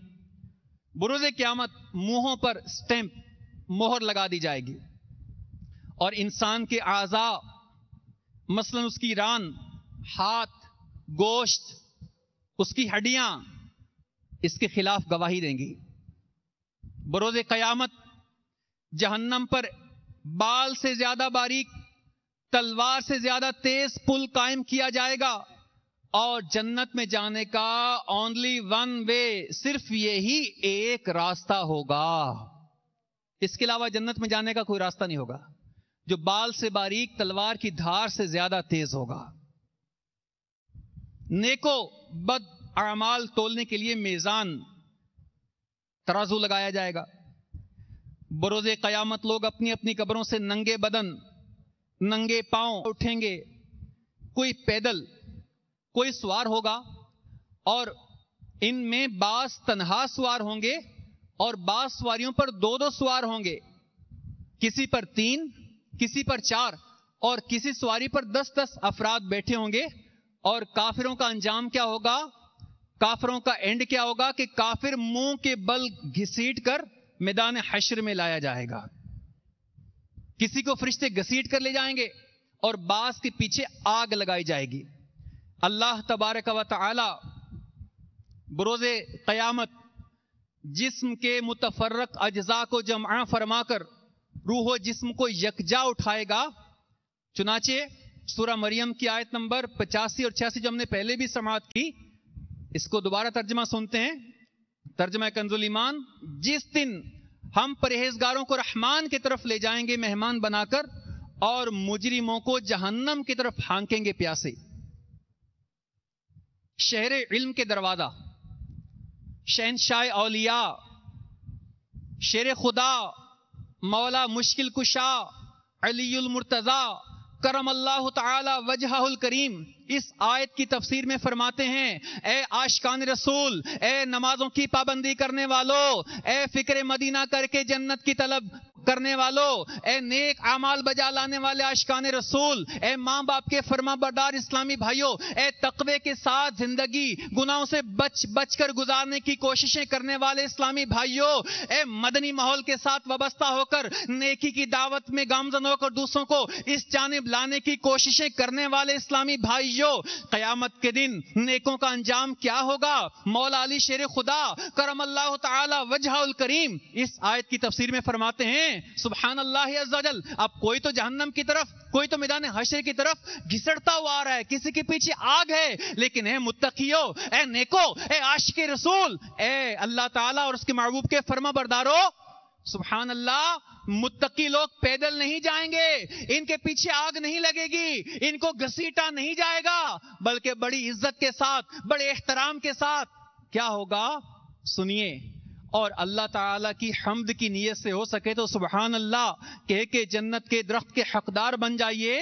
بروز قیامت منہوں پر سٹیمپ مہر لگا دی جائے گی, اور انسان کے اعضاء مثلا اس کی ران, ہاتھ, گوشت, اس کی ہڈیاں اس کے خلاف گواہی دیں گی. بروز قیامت جہنم پر بال سے زیادہ باریک تلوار سے زیادہ تیز پل قائم کیا جائے گا، اور جنت میں جانے کا اونلی ون وے، صرف یہی ایک راستہ ہوگا، اس کے علاوہ جنت میں جانے کا کوئی راستہ نہیں ہوگا، جو بال سے باریک تلوار کی دھار سے زیادہ تیز ہوگا۔ نیکو بد اعمال تولنے کے لیے میزان ترازو لگایا جائے گا۔ بروز قیامت لوگ اپنی اپنی قبروں سے ننگے بدن ننگے پاؤں اٹھیں گے، کوئی پیدل، کوئی سوار ہوگا، اور ان میں بعض تنہا سوار ہوں گے اور بعض سواریوں پر دو دو سوار ہوں گے، کسی پر 3، کسی پر 4، اور کسی سواری پر 10 افراد بیٹھے ہوں گے۔ اور کافروں کا انجام کیا ہوگا؟ کافروں کا اینڈ کیا ہوگا کہ کافر منہ کے بل گھسیٹ کر میدان حشر میں لایا جائے گا۔ کسی کو فرشتے گھسیٹ کر لے جائیں گے اور بعض کے پیچھے آگ لگائی جائے گی۔ اللہ تبارک و تعالی بروز قیامت جسم کے متفرق اجزاء کو جمع فرما کر روح و جسم کو یکجا اٹھائے گا۔ چنانچہ سورہ مریم کی آیت نمبر 85 اور 86 جو ہم نے پہلے بھی سماعت کی، اس کو دوبارہ ترجمہ سنتے ہیں۔ ترجمہ کنز الایمان: جس دن ہم پرہیزگاروں کو رحمان کی طرف لے جائیں گے مہمان بنا کر، اور مجرموں کو جہنم کی طرف ہانکیں گے پیاسے۔ شہر علم کے دروازہ، شہنشاہ اولیاء، شیر خدا، مولا مشکل کشا، علی المرتضی کرم اللہ تعالی وجہہ الکریم اس آیت کی تفسیر میں فرماتے ہیں: اے عاشقان رسول، اے نمازوں کی پابندی کرنے والو، اے فکر مدینہ کر کے جنت کی طلب کرنے والو، اے نیک اعمال بجا لانے والے عاشقان رسول، اے ماں باپ کے فرما بردار اسلامی بھائیوں، اے تقوی کے ساتھ زندگی گناہوں سے بچ بچ کر گزارنے کی کوششیں کرنے والے اسلامی بھائیوں، اے مدنی ماحول کے ساتھ وابستہ ہو کر نیکی کی دعوت میں گامزن ہو کر دوسروں کو اس جانب لانے کی کوششیں کرنے والے اسلامی بھائیوں، قیامت کے دن نیکوں کا انجام کیا ہوگا؟ مولا علی شیر خدا کرم اللہ تعالی وجہہ الکریم اس آیت کی تفسیر میں فرماتے ہیں: سبحان اللہ عز و جل، اب کوئی تو جہنم کی طرف، کوئی تو میدان حشر کی طرف گھسڑتا ہوا آ رہا ہے، کسی کے پیچھے آگ ہے، لیکن اے متقیو، اے نیکو، اے عاشق رسول، اے اللہ تعالیٰ اور اس کے محبوب کے فرما بردارو، سبحان اللہ، متقی لوگ پیدل نہیں جائیں گے، ان کے پیچھے آگ نہیں لگے گی، ان کو گھسیٹا نہیں جائے گا، بلکہ بڑی عزت کے ساتھ، بڑے احترام کے ساتھ کیا ہوگا؟ سنیے، اور اللہ تعالیٰ کی حمد کی نیت سے ہو سکے تو سبحان اللہ کہہ کے جنت کے درخت کے حقدار بن جائیے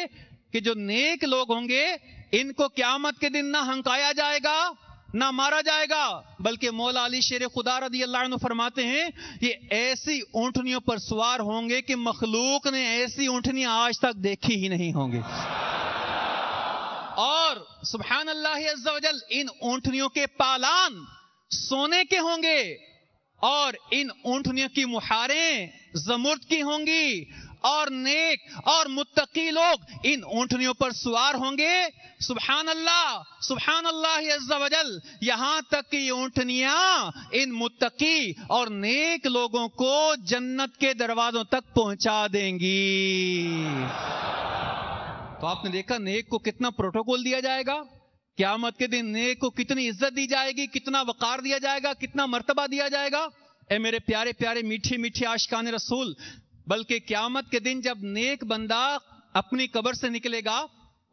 کہ جو نیک لوگ ہوں گے ان کو قیامت کے دن نہ ہنکایا جائے گا، نہ مارا جائے گا، بلکہ مولا علی شیر خدا رضی اللہ عنہ فرماتے ہیں یہ ایسی اونٹنیوں پر سوار ہوں گے کہ مخلوق نے ایسی اونٹنیاں آج تک دیکھی ہی نہیں ہوں گے۔ اور سبحان اللہ عز و جل، ان اونٹنیوں کے پالان سونے کے ہوں گے، اور ان اونٹنیوں کی مہاریں زمرد کی ہوں گی، اور نیک اور متقی لوگ ان اونٹنیوں پر سوار ہوں گے۔ سبحان اللہ عز و جل، یہاں تک کہ یہ اونٹنیاں ان متقی اور نیک لوگوں کو جنت کے دروازوں تک پہنچا دیں گی۔ تو آپ نے دیکھا نیک کو کتنا پروٹوکول دیا جائے گا، قیامت کے دن نیک کو کتنی عزت دی جائے گی، کتنا وقار دیا جائے گا، کتنا مرتبہ دیا جائے گا۔ اے میرے پیارے پیارے میٹھے میٹھے عاشقان رسول، بلکہ قیامت کے دن جب نیک بندہ اپنی قبر سے نکلے گا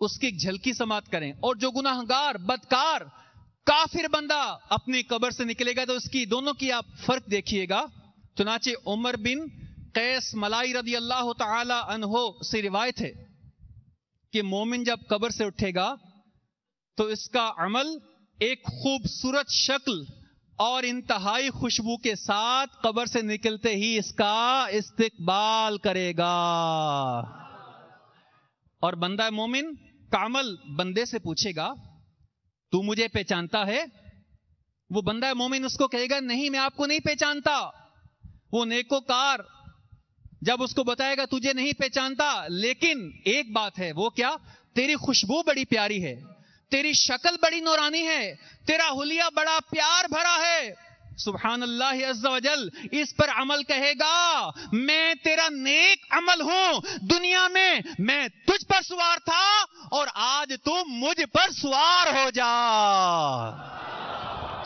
اس کی ایک جھلکی سماعت کریں، اور جو گناہگار بدکار کافر بندہ اپنی قبر سے نکلے گا تو اس کی دونوں کی آپ فرق دیکھیے گا۔ چنانچہ عمر بن قیس ملائی رضی اللہ تعالی عنہ سے روایت ہے کہ مومن جب قبر سے اٹھے گا تو اس کا عمل ایک خوبصورت شکل اور انتہائی خوشبو کے ساتھ قبر سے نکلتے ہی اس کا استقبال کرے گا، اور بندہ مومن کا عمل بندے سے پوچھے گا تو مجھے پہچانتا ہے؟ وہ بندہ مومن اس کو کہے گا نہیں میں آپ کو نہیں پہچانتا۔ وہ نیکوکار جب اس کو بتائے گا تجھے نہیں پہچانتا، لیکن ایک بات ہے، وہ کیا؟ تیری خوشبو بڑی پیاری ہے، تیری شکل بڑی نورانی ہے، تیرا حلیہ بڑا پیار بھرا ہے، سبحان اللہ عز و جل، اس پر عمل کہے گا میں تیرا نیک عمل ہوں، دنیا میں تجھ پر سوار تھا اور آج تو مجھ پر سوار ہو جا۔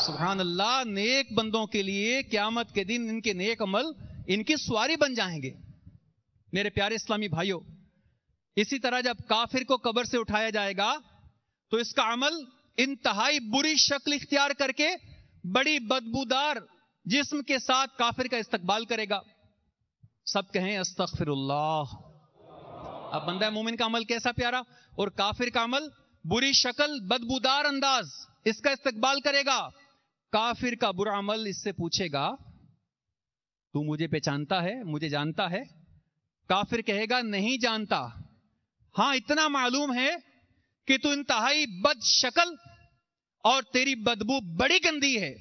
سبحان اللہ، نیک بندوں کے لیے قیامت کے دن ان کے نیک عمل ان کی سواری بن جائیں گے۔ میرے پیارے اسلامی بھائیوں، اسی طرح جب کافر کو قبر سے اٹھایا جائے گا تو اس کا عمل انتہائی بری شکل اختیار کر کے بڑی بدبودار جسم کے ساتھ کافر کا استقبال کرے گا۔ سب کہیں استغفر اللہ۔ اب بندہ مومن کا عمل کیسا پیارا اور کافر کا عمل بری شکل بدبودار انداز اس کا استقبال کرے گا۔ کافر کا برا عمل اس سے پوچھے گا تو مجھے پہچانتا ہے، مجھے جانتا ہے؟ کافر کہے گا نہیں جانتا، ہاں اتنا معلوم ہے کہ تو انتہائی بد شکل اور تیری بدبو بڑی گندی ہے۔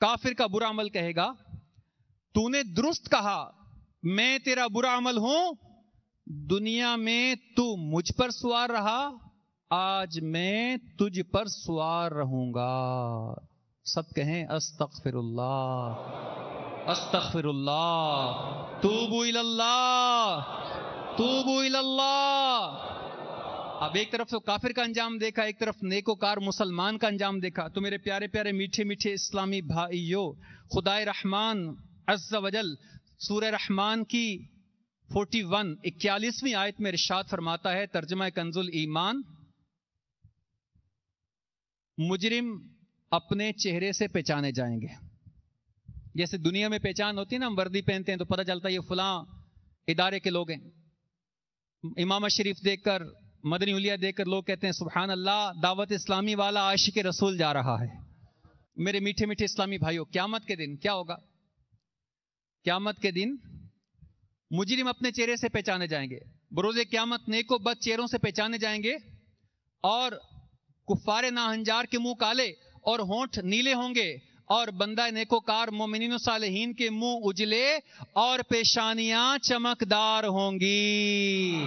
کافر کا برا عمل کہے گا تو نے درست کہا، میں تیرا برا عمل ہوں، دنیا میں تو مجھ پر سوار رہا، آج میں تجھ پر سوار رہوں گا۔ سب کہیں استغفر اللہ، استغفر اللہ، توبوا الی اللہ، توبوا الی اللہ۔ اب ایک طرف تو کافر کا انجام دیکھا، ایک طرف نیکوکار مسلمان کا انجام دیکھا، تو میرے پیارے پیارے میٹھے میٹھے اسلامی بھائیو، خدائے رحمان عز و جل سورہ رحمان کی 41 آیت میں ارشاد فرماتا ہے، ترجمہ کنز الایمان، مجرم اپنے چہرے سے پہچانے جائیں گے۔ جیسے دنیا میں پہچان ہوتی ہے نا، ہم وردی پہنتے ہیں تو پتہ چلتا ہے یہ فلاں ادارے کے لوگ ہیں۔ امامہ شریف دیکھ کر، مدنی الیہ دیکھ کر لوگ کہتے ہیں سبحان اللہ، دعوت اسلامی والا عاشق رسول جا رہا ہے۔ میرے میٹھے میٹھے اسلامی بھائیوں، قیامت کے دن کیا ہوگا؟ قیامت کے دن مجرم اپنے چہرے سے پہچانے جائیں گے، بروز قیامت نیک و بد چہروں سے پہچانے جائیں گے، اور کفار ناہنجار کے منہ کالے اور ہونٹ نیلے ہوں گے، اور بندہ نیکوکار مومنین و صالحین کے منہ اجلے اور پیشانیاں چمکدار ہوں گی۔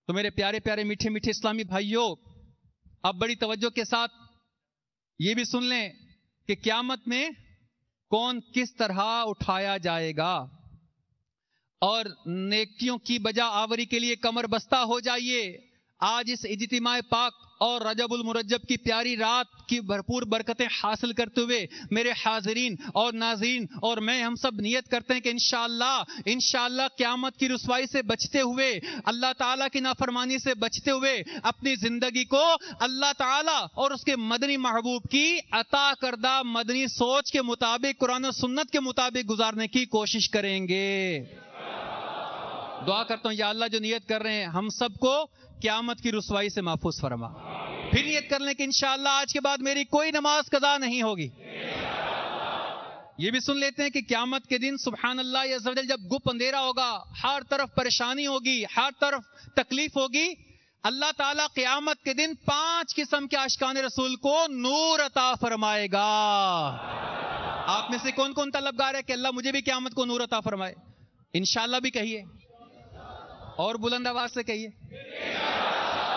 تو میرے پیارے پیارے میٹھے میٹھے اسلامی بھائیوں، اب بڑی توجہ کے ساتھ یہ بھی سن لیں کہ قیامت میں کون کس طرح اٹھایا جائے گا، اور نیکیوں کی بجا آوری کے لیے کمر بستہ ہو جائیے۔ آج اس اجتماع پاک اور رجب المرجب کی پیاری رات کی بھرپور برکتیں حاصل کرتے ہوئے میرے حاضرین اور ناظرین اور میں ہم سب نیت کرتے ہیں کہ انشاءاللہ قیامت کی رسوائی سے بچتے ہوئے، اللہ تعالیٰ کی نافرمانی سے بچتے ہوئے اپنی زندگی کو اللہ تعالیٰ اور اس کے مدنی محبوب کی عطا کردہ مدنی سوچ کے مطابق، قرآن و سنت کے مطابق گزارنے کی کوشش کریں گے۔ دعا کرتا ہوں یا اللہ جو نیت کر رہے ہیں ہم سب کو قیامت کی رسوائی سے محفوظ فرما۔ پھر نیت کر لیں کہ انشاءاللہ آج کے بعد میری کوئی نماز قضا نہیں ہوگی۔ یہ بھی سن لیتے ہیں کہ قیامت کے دن سبحان اللہ عز و جل جب گپ اندھیرا ہوگا، ہر طرف پریشانی ہوگی، ہر طرف تکلیف ہوگی، اللہ تعالیٰ قیامت کے دن 5 قسم کے عاشقان رسول کو نور عطا فرمائے گا۔ آپ میں سے کون کون طلبگار ہے کہ اللہ مجھے بھی قیامت کو نور عطا فرمائے؟ انشاءاللہ بھی کہیے اور بلند آواز سے کہیے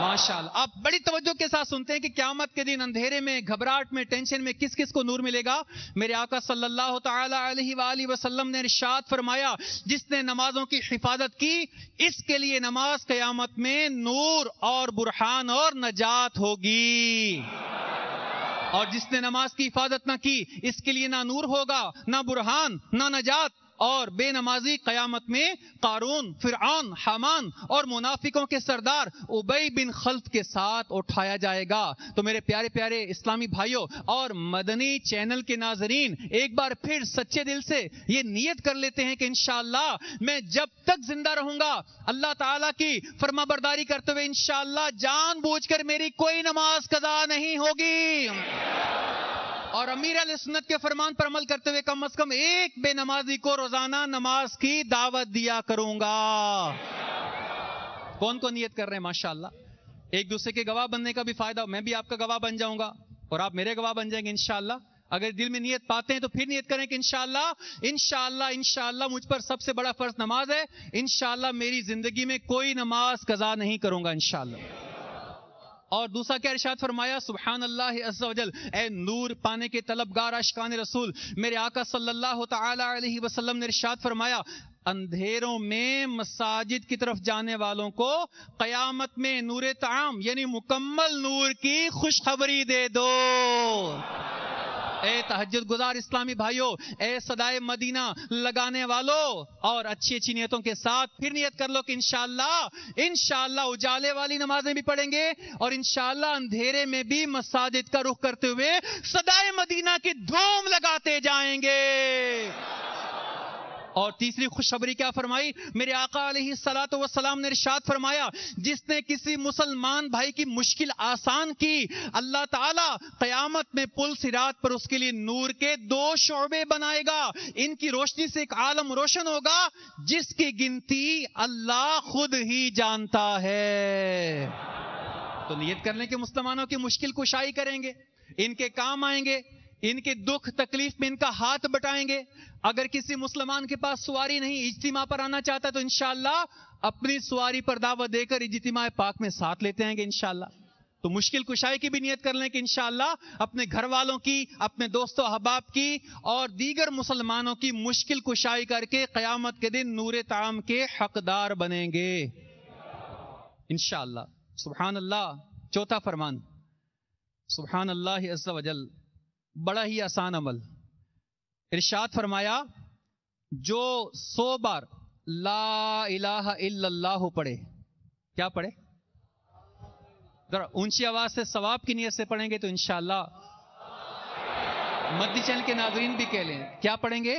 ماشاءاللہ۔ آپ بڑی توجہ کے ساتھ سنتے ہیں کہ قیامت کے دن اندھیرے میں، گھبراہٹ میں، ٹینشن میں کس کس کو نور ملے گا۔ میرے آقا صلی اللہ تعالی علیہ وآلہ وسلم نے ارشاد فرمایا، جس نے نمازوں کی حفاظت کی اس کے لیے نماز قیامت میں نور اور برہان اور نجات ہوگی، اور جس نے نماز کی حفاظت نہ کی اس کے لیے نہ نور ہوگا، نہ برہان، نہ نجات، اور بے نمازی قیامت میں قارون، فرعون، حامان اور منافقوں کے سردار ابی بن خلف کے ساتھ اٹھایا جائے گا۔ تو میرے پیارے پیارے اسلامی بھائیوں اور مدنی چینل کے ناظرین، ایک بار پھر سچے دل سے یہ نیت کر لیتے ہیں کہ انشاءاللہ میں جب تک زندہ رہوں گا اللہ تعالیٰ کی فرما برداری کرتے ہوئے انشاءاللہ جان بوجھ کر میری کوئی نماز قضا نہیں ہوگی، اور امیر علیہ سنت کے فرمان پر عمل کرتے ہوئے کم از کم ایک بے نمازی کو روزانہ نماز کی دعوت دیا کروں گا۔ کون کون نیت کر رہے ہیں؟ ماشاءاللہ۔ ایک دوسرے کے گواہ بننے کا بھی فائدہ، میں بھی آپ کا گواہ بن جاؤں گا اور آپ میرے گواہ بن جائیں گے انشاءاللہ۔ اگر دل میں نیت پاتے ہیں تو پھر نیت کریں کہ انشاءاللہ مجھ پر سب سے بڑا فرض نماز ہے، انشاءاللہ میری زندگی میں کوئی نماز قضا نہیں کروں گا انشاءاللہ۔ اور دوسرا کیا ارشاد فرمایا؟ سبحان اللہ عز و جل، اے نور پانے کے طلبگار عاشقان رسول، میرے آقا صلی اللہ تعالی علیہ وسلم نے ارشاد فرمایا اندھیروں میں مساجد کی طرف جانے والوں کو قیامت میں نور تعام یعنی مکمل نور کی خوشخبری دے دو۔ اے تہجد گزار اسلامی بھائیوں، اے صدائے مدینہ لگانے والوں، اور اچھی اچھی نیتوں کے ساتھ پھر نیت کر لو کہ انشاءاللہ اجالے والی نمازیں بھی پڑھیں گے، اور انشاءاللہ اندھیرے میں بھی مساجد کا رخ کرتے ہوئے صدائے مدینہ کی دھوم لگاتے جائیں گے۔ اور تیسری خوشخبری کیا فرمائی؟ میرے آقا علیہ الصلوۃ والسلام نے ارشاد فرمایا جس نے کسی مسلمان بھائی کی مشکل آسان کی، اللہ تعالی قیامت میں پل صراط پر اس کے لیے نور کے 2 شعبے بنائے گا، ان کی روشنی سے ایک عالم روشن ہوگا جس کی گنتی اللہ خود ہی جانتا ہے۔ تو نیت کر لیں کہ مسلمانوں کی مشکل کشائی کریں گے، ان کے کام آئیں گے، ان کے دکھ تکلیف میں ان کا ہاتھ بٹائیں گے۔ اگر کسی مسلمان کے پاس سواری نہیں، اجتماع پر آنا چاہتا تو انشاءاللہ اپنی سواری پر دعوت دے کر اجتماع پاک میں ساتھ لیتے ہیں گے انشاءاللہ۔ تو مشکل کشائی کی بھی نیت کر لیں کہ انشاءاللہ اپنے گھر والوں کی، اپنے دوستوں احباب کی اور دیگر مسلمانوں کی مشکل کشائی کر کے قیامت کے دن نور تعام کے حقدار بنیں گے انشاءاللہ۔ سبحان اللہ۔ چوتھا فرمان، سبحان اللہ عز و جل، بڑا ہی آسان عمل۔ ارشاد فرمایا جو 100 بار لا الہ الا اللہ پڑھے، کیا پڑھے؟ ذرا اونچی آواز سے ثواب کی نیت سے پڑھیں گے تو انشاءاللہ مدنی چینل کے ناظرین بھی کہہ لیں، کیا پڑھیں گے؟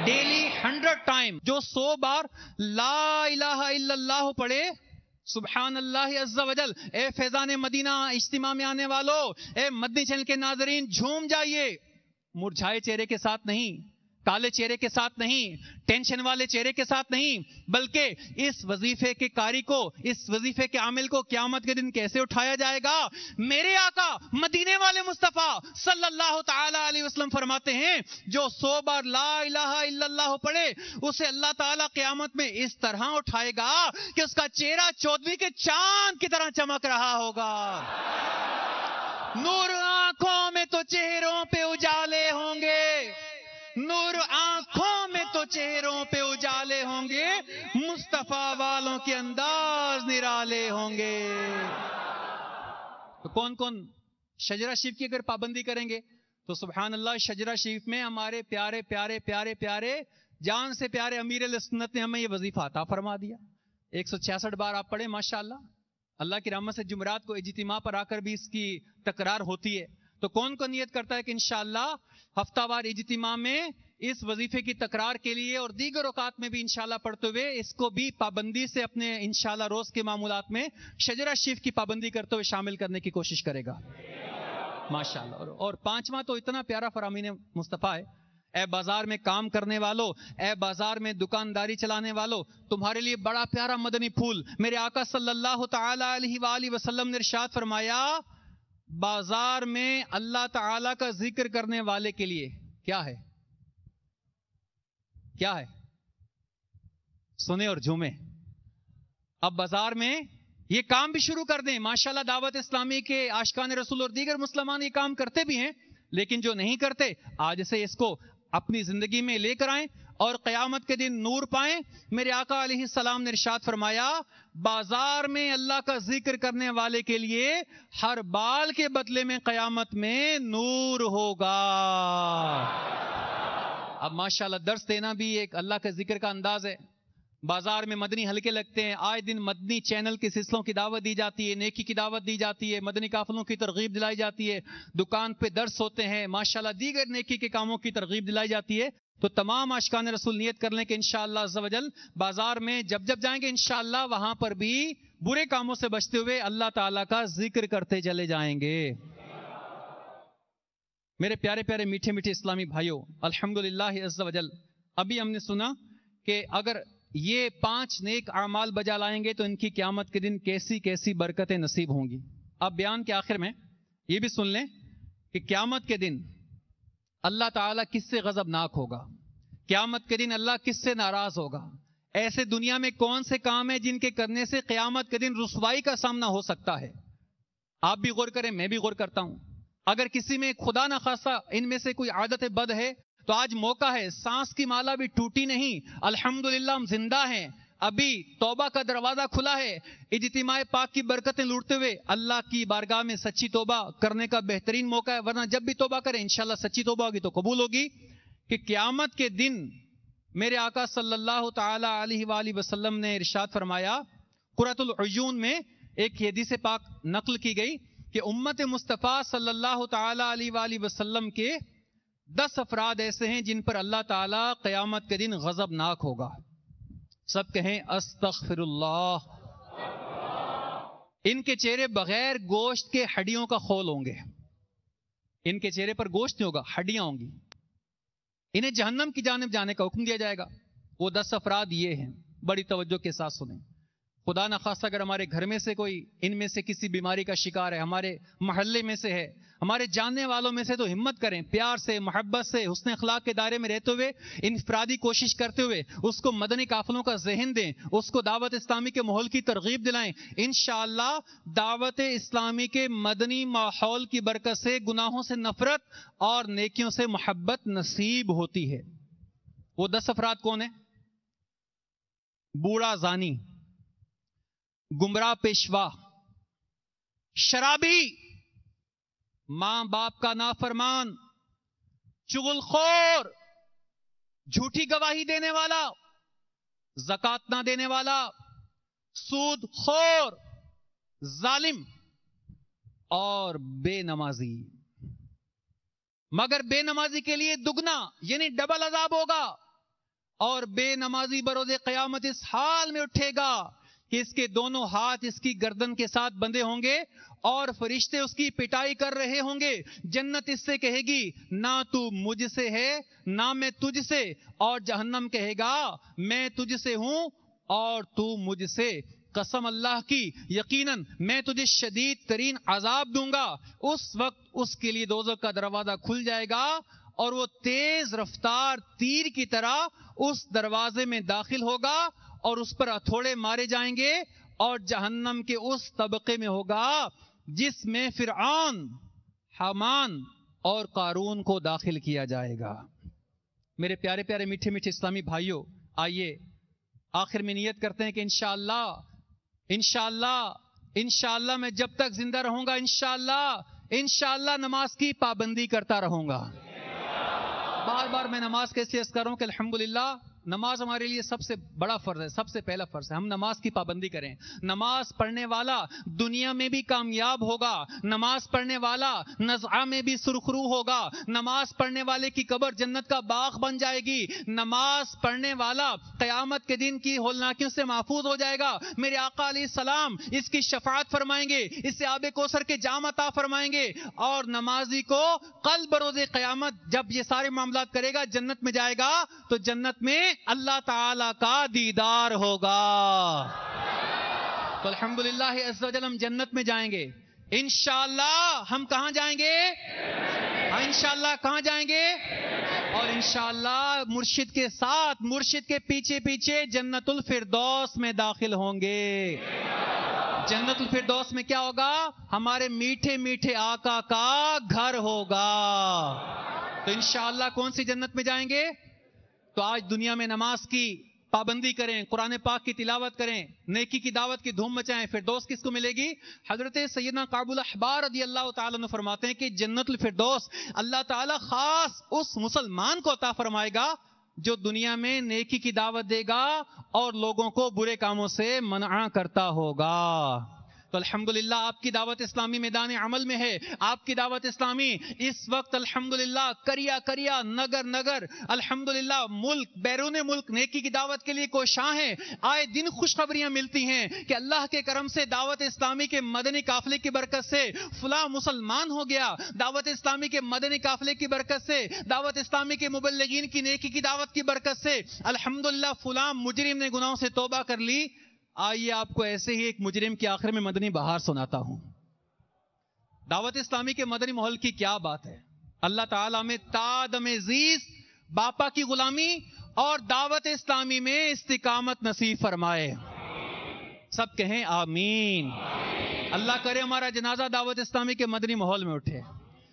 ڈیلی 100 ٹائم جو 100 بار لا الہ الا اللہ پڑھے، سبحان اللہ عز و جل۔ اے فیضان مدینہ اجتماع میں آنے والوں، اے مدنی چینل کے ناظرین، جھوم جائیے، مرجھائے چہرے کے ساتھ نہیں، کالے چہرے کے ساتھ نہیں، ٹینشن والے چہرے کے ساتھ نہیں، بلکہ اس وظیفے کے قاری کو، اس وظیفے کے عامل کو قیامت کے دن کیسے اٹھایا جائے گا؟ میرے آقا مدینے والے مصطفیٰ صلی اللہ تعالی علیہ وسلم فرماتے ہیں جو 100 بار لا الہ الا اللہ پڑھے اسے اللہ تعالیٰ قیامت میں اس طرح اٹھائے گا کہ اس کا چہرہ 14ویں کے چاند کی طرح چمک رہا ہوگا۔ نور آنکھوں میں تو چہروں پہ اجالے ہوں گے، نور آنکھوں میں تو چہروں پہ اجالے ہوں گے، مصطفیٰ والوں کے انداز نرالے ہوں گے۔ تو کون کون شجرہ شریف کی اگر پابندی کریں گے تو سبحان اللہ، شجرہ شریف میں ہمارے پیارے پیارے پیارے پیارے جان سے پیارے امیر علیہ سنت نے ہمیں یہ وظیفہ عطا فرما دیا۔ 166 بار آپ پڑھیں ماشاءاللہ، اللہ کی رحمت سے جمعرات کو اجتماع پر آ کر بھی اس کی تکرار ہوتی ہے۔ تو کون کون نیت کرتا ہے کہ انشاءاللہ ہفتہ وار اجتماع میں اس وظیفے کی تکرار کے لیے اور دیگر اوقات میں بھی انشاءاللہ پڑھتے ہوئے اس کو بھی پابندی سے اپنے انشاءاللہ روز کے معمولات میں شجرہ شریف کی پابندی کرتے ہوئے شامل کرنے کی کوشش کرے گا ماشاءاللہ۔ اور 5واں تو اتنا پیارا فرامین مصطفیٰ ہے، اے بازار میں کام کرنے والوں، اے بازار میں دکانداری چلانے والوں، تمہارے لیے بڑا پیارا مدنی پھول میرے آقا صلی اللہ تعالی علیہ وآلہ وسلم نے ارشاد فرمایا بازار میں اللہ تعالی کا ذکر کرنے والے کے لیے کیا ہے؟ کیا ہے؟ سنے اور جھومے۔ اب بازار میں یہ کام بھی شروع کر دیں، ماشاءاللہ دعوت اسلامی کے عاشقان رسول اور دیگر مسلمان یہ کام کرتے بھی ہیں، لیکن جو نہیں کرتے آج سے اس کو اپنی زندگی میں لے کر آئیں اور قیامت کے دن نور پائیں۔ میرے آقا علیہ السلام نے ارشاد فرمایا بازار میں اللہ کا ذکر کرنے والے کے لیے ہر بال کے بدلے میں قیامت میں نور ہوگا۔ اب ماشاءاللہ درس دینا بھی ایک اللہ کے ذکر کا انداز ہے۔ بازار میں مدنی حلقے لگتے ہیں، آئے دن مدنی چینل کے سلسلوں کی دعوت دی جاتی ہے، نیکی کی دعوت دی جاتی ہے، مدنی قافلوں کی ترغیب دلائی جاتی ہے، دکان پہ درس ہوتے ہیں، ماشاءاللہ دیگر نیکی کے کاموں کی ترغیب دلائی جاتی ہے۔ تو تمام عاشقان رسول نیت کر لیں کہ انشاءاللہ عز و جل بازار میں جب جب جائیں گے انشاءاللہ وہاں پر بھی برے کاموں سے بچتے ہوئے اللہ تعالیٰ کا ذکر کرتے چلے جائیں گے۔ میرے پیارے پیارے میٹھے میٹھے اسلامی بھائیوں، الحمدللہ عز و جل ابھی ہم نے سنا کہ اگر یہ 5 نیک اعمال بجا لائیں گے تو ان کی قیامت کے دن کیسی کیسی برکتیں نصیب ہوں گی۔ اب بیان کے آخر میں یہ بھی سن لیں کہ قیامت کے دن اللہ تعالیٰ کس سے غضبناک ہوگا، قیامت کے دن اللہ کس سے ناراض ہوگا۔ ایسے دنیا میں کون سے کام ہیں جن کے کرنے سے قیامت کے دن رسوائی کا سامنا ہو سکتا ہے؟ آپ بھی غور کریں، میں بھی غور کرتا ہوں. اگر کسی میں خدا نہ خاصا ان میں سے کوئی عادت بد ہے تو آج موقع ہے. سانس کی مالا بھی ٹوٹی نہیں، الحمدللہ ہم زندہ ہیں. ابھی توبہ کا دروازہ کھلا ہے. اجتماع پاک کی برکتیں لوٹتے ہوئے اللہ کی بارگاہ میں سچی توبہ کرنے کا بہترین موقع ہے. ورنہ جب بھی توبہ کریں انشاءاللہ سچی توبہ ہوگی تو قبول ہوگی. کہ قیامت کے دن میرے آقا صلی اللہ تعالی علیہ وآلہ وسلم نے ارشاد فرمایا، قرۃ العیون میں ایک حدیث پاک نقل کی گئی کہ امت مصطفیٰ صلی اللہ تعالی علیہ وآلہ وسلم کے 10 افراد ایسے ہیں جن پر اللہ تعالی قیامت کے دن غضبناک ہوگا. سب کہیں استغفر اللہ. ان کے چہرے بغیر گوشت کے ہڈیوں کا خول ہوں گے. ان کے چہرے پر گوشت نہیں ہوگا، ہڈیاں ہوں گی. انہیں جہنم کی جانب جانے کا حکم دیا جائے گا. وہ 10 افراد یہ ہیں، بڑی توجہ کے ساتھ سنیں. خدا نخواستہ اگر ہمارے گھر میں سے کوئی ان میں سے کسی بیماری کا شکار ہے، ہمارے محلے میں سے ہے، ہمارے جاننے والوں میں سے، تو ہمت کریں، پیار سے، محبت سے، حسن اخلاق کے دائرے میں رہتے ہوئے، انفرادی کوشش کرتے ہوئے اس کو مدنی قافلوں کا ذہن دیں، اس کو دعوت اسلامی کے ماحول کی ترغیب دلائیں. انشاءاللہ دعوت اسلامی کے مدنی ماحول کی برکت سے گناہوں سے نفرت اور نیکیوں سے محبت نصیب ہوتی ہے. وہ 10 افراد کون ہیں؟ بوڑھا زانی، گمراہ پیشوا، شرابی، ماں باپ کا نافرمان، چغل خور، جھوٹی گواہی دینے والا، زکات نہ دینے والا، سود خور، ظالم اور بے نمازی. مگر بے نمازی کے لیے دگنا یعنی ڈبل عذاب ہوگا. اور بے نمازی بروز قیامت اس حال میں اٹھے گا کہ اس کے دونوں ہاتھ اس کی گردن کے ساتھ بندھے ہوں گے اور فرشتے اس کی پٹائی کر رہے ہوں گے. جنت اس سے کہے گی نہ تو مجھ سے ہے نہ میں تجھ سے، اور جہنم کہے گا میں تجھ سے ہوں اور تو مجھ سے. قسم اللہ کی یقیناً میں تجھے شدید ترین عذاب دوں گا. اس وقت اس کے لیے دوزخ کا دروازہ کھل جائے گا اور وہ تیز رفتار تیر کی طرح اس دروازے میں داخل ہوگا اور اس پر ہتھوڑے مارے جائیں گے اور جہنم کے اس طبقے میں ہوگا جس میں فرعون، حامان اور قارون کو داخل کیا جائے گا. میرے پیارے پیارے میٹھے میٹھے اسلامی بھائیوں، آئیے آخر میں نیت کرتے ہیں کہ انشاءاللہ میں جب تک زندہ رہوں گا انشاءاللہ نماز کی پابندی کرتا رہوں گا. بار بار میں نماز کیسے عرض کر رہا ہوں کہ الحمدللہ نماز ہمارے لیے سب سے بڑا فرض ہے، سب سے پہلا فرض ہے. ہم نماز کی پابندی کریں. نماز پڑھنے والا دنیا میں بھی کامیاب ہوگا، نماز پڑھنے والا نزعہ میں بھی سرخرو ہوگا، نماز پڑھنے والے کی قبر جنت کا باغ بن جائے گی، نماز پڑھنے والا قیامت کے دن کی ہولناکیوں سے محفوظ ہو جائے گا. میرے آقا علیہ السلام اس کی شفاعت فرمائیں گے، اسے آب کوثر کے جام عطا فرمائیں گے، اور نمازی کو کل بروز قیامت جب یہ سارے معاملات کرے گا جنت میں جائے گا تو جنت میں اللہ تعالی کا دیدار ہوگا. تو الحمدللہ عز و جل ہم جنت میں جائیں گے انشاءاللہ. ہم کہاں جائیں گے؟ انشاءاللہ کہاں جائیں گے؟ اور انشاءاللہ مرشد کے ساتھ، مرشد کے پیچھے پیچھے جنت الفردوس میں داخل ہوں گے. جنت الفردوس میں کیا ہوگا؟ ہمارے میٹھے میٹھے آقا کا گھر ہوگا. تو انشاءاللہ کون سی جنت میں جائیں گے؟ تو آج دنیا میں نماز کی پابندی کریں، قرآن پاک کی تلاوت کریں، نیکی کی دعوت کی دھوم مچائیں. فردوس کس کو ملے گی؟ حضرت سیدنا کعب الاحبار رضی اللہ تعالیٰ عنہ فرماتے ہیں کہ جنت الفردوس اللہ تعالیٰ خاص اس مسلمان کو عطا فرمائے گا جو دنیا میں نیکی کی دعوت دے گا اور لوگوں کو برے کاموں سے منع کرتا ہوگا. تو الحمدللہ آپ کی دعوت اسلامی میدان عمل میں ہے. آپ کی دعوت اسلامی اس وقت الحمدللہ کریا نگر نگر الحمدللہ ملک بیرون ملک نیکی کی دعوت کے لیے کوشاں ہیں. آئے دن خوشخبریاں ملتی ہیں کہ اللہ کے کرم سے دعوت اسلامی کے مدنی قافلے کی برکت سے فلاں مسلمان ہو گیا، دعوت اسلامی کے مدنی قافلے کی برکت سے، دعوت اسلامی کے مبلغین کی نیکی کی دعوت کی برکت سے الحمدللہ فلاں مجرم نے گناہوں سے توبہ کر لی. آئیے آپ کو ایسے ہی ایک مجرم کے آخر میں مدنی بہار سناتا ہوں. دعوت اسلامی کے مدنی ماحول کی کیا بات ہے. اللہ تعالیٰ میں تادم عزیز باپا کی غلامی اور دعوت اسلامی میں استقامت نصیب فرمائے. سب کہیں آمین. اللہ کرے ہمارا جنازہ دعوت اسلامی کے مدنی ماحول میں اٹھے.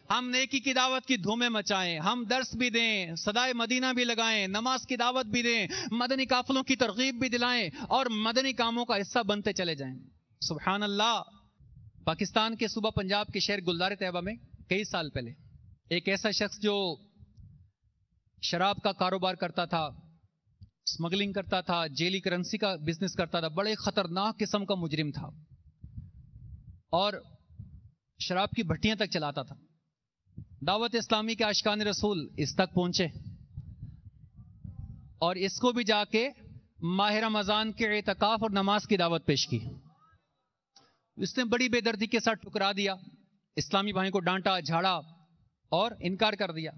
ہم نیکی کی دعوت کی دھومیں مچائیں, ہم درس بھی دیں, صدائے مدینہ بھی لگائیں, نماز کی دعوت بھی دیں, مدنی قافلوں کی ترغیب بھی دلائیں اور مدنی کاموں کا حصہ بنتے چلے جائیں. سبحان اللہ. پاکستان کے صوبہ پنجاب کے شہر گلزار طیبہ میں کئی سال پہلے ایک ایسا شخص جو شراب کا کاروبار کرتا تھا, اسمگلنگ کرتا تھا, جیلی کرنسی کا بزنس کرتا تھا, بڑے خطرناک قسم کا مجرم تھا اور شراب کی بھٹیاں تک چلاتا تھا. دعوت اسلامی کے عاشقان رسول اس تک پہنچے اور اس کو بھی جا کے ماہ رمضان کے اعتکاف اور نماز کی دعوت پیش کی. اس نے بڑی بے دردی کے ساتھ ٹھکرا دیا, اسلامی بھائی کو ڈانٹا, جھاڑا اور انکار کر دیا.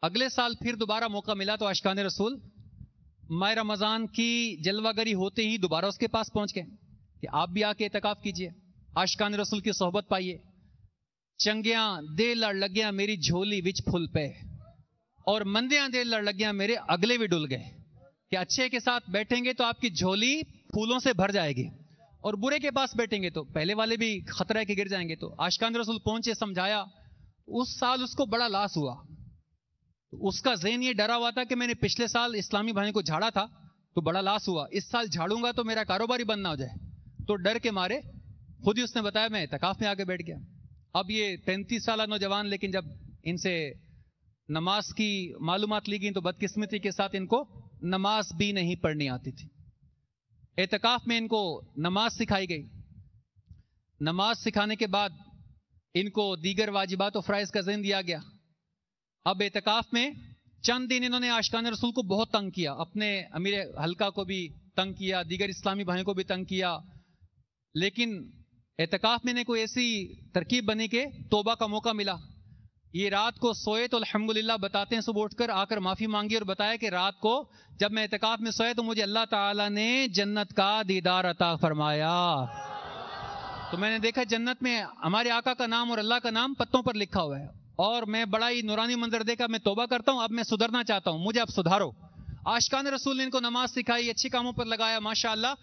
اگلے سال پھر دوبارہ موقع ملا تو عاشقان رسول ماہ رمضان کی جلوہ گری ہوتے ہی دوبارہ اس کے پاس پہنچ گئے کہ آپ بھی آ کے اعتکاف کیجئے, عاشقان رسول کی صحبت پائیے. چنگیاں دے لڑ لگیاں میری جھولی وچ پھل پہ اور مندیاں دے لڑ لگیاں میرے اگلے بھی ڈل گئے. کہ اچھے کے ساتھ بیٹھیں گے تو آپ کی جھولی پھولوں سے بھر جائے گی اور برے کے پاس بیٹھیں گے تو پہلے والے بھی خطرہ ہے کہ گر جائیں گے. تو عاشقان رسول پہنچے, سمجھایا. اس سال اس کو بڑا لاس ہوا. اس کا ذہن یہ ڈرا ہوا تھا کہ میں نے پچھلے سال اسلامی بھائی کو جھاڑا تھا تو بڑا لاس ہوا, اس سال جھاڑوں گا تو میرا کاروبار ہی بند نہ ہو جائے. تو ڈر کے مارے خود ہی اس نے بتایا میں اعتکاف میں آ کے بیٹھ گیا. اب یہ 35 سالہ نوجوان, لیکن جب ان سے نماز کی معلومات لی گئی تو بدقسمتی کے ساتھ ان کو نماز بھی نہیں پڑھنی آتی تھی. اعتکاف میں ان کو نماز سکھائی گئی. نماز سکھانے کے بعد ان کو دیگر واجبات و فرائض کا ذہن دیا گیا. اب اعتکاف میں چند دن انہوں نے عاشقان رسول کو بہت تنگ کیا, اپنے امیر حلقہ کو بھی تنگ کیا, دیگر اسلامی بھائیوں کو بھی تنگ کیا. لیکن اعتکاف میں نے کوئی ایسی ترکیب بنی کہ توبہ کا موقع ملا. یہ رات کو سوئے تو الحمدللہ بتاتے ہیں, صبح اٹھ کر آ کر معافی مانگی اور بتایا کہ رات کو جب میں اعتکاف میں سوئے تو مجھے اللہ تعالیٰ نے جنت کا دیدار عطا فرمایا. تو میں نے دیکھا جنت میں ہمارے آقا کا نام اور اللہ کا نام پتوں پر لکھا ہوا ہے اور میں بڑا ہی نورانی منظر دیکھا. میں توبہ کرتا ہوں, اب میں سدھرنا چاہتا ہوں, مجھے اب سدھارو. عاشقان رسول نے ان کو نماز سکھائی, اچھے کاموں پر لگایا. ماشاءاللہ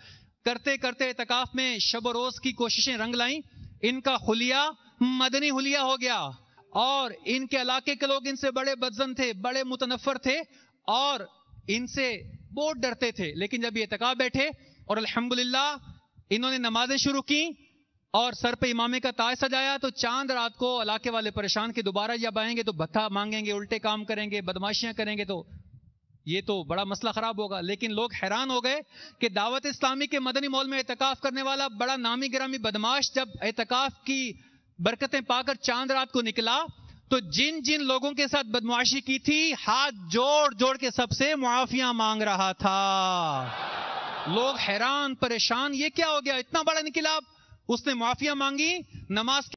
کرتے کرتے اعتکاف میں شب و روز کی کوششیں رنگ لائیں. ان کا حلیہ مدنی حلیہ ہو گیا اور ان کے علاقے کے لوگ ان سے بڑے بدظن تھے, بڑے متنفر تھے اور ان سے بہت ڈرتے تھے. لیکن جب یہ اعتکاف بیٹھے اور الحمدللہ انہوں نے نمازیں شروع کی اور سر پہ امامے کا تاج سجایا تو چاند رات کو علاقے والے پریشان کہ دوبارہ جب آئیں گے تو بھتہ مانگیں گے, الٹے کام کریں گے, بدماشیاں کریں گے, تو یہ تو بڑا مسئلہ خراب ہوگا. لیکن لوگ حیران ہو گئے کہ دعوت اسلامی کے مدنی مال میں اعتکاف کرنے والا بڑا نامی گرامی بدماش جب اعتکاف کی برکتیں پا کر چاند رات کو نکلا تو جن جن لوگوں کے ساتھ بدمعاشی کی تھی ہاتھ جوڑ جوڑ کے سب سے معافیاں مانگ رہا تھا. لوگ حیران پریشان, یہ کیا ہو گیا, اتنا بڑا انقلاب. اس نے معافیاں مانگی, نماز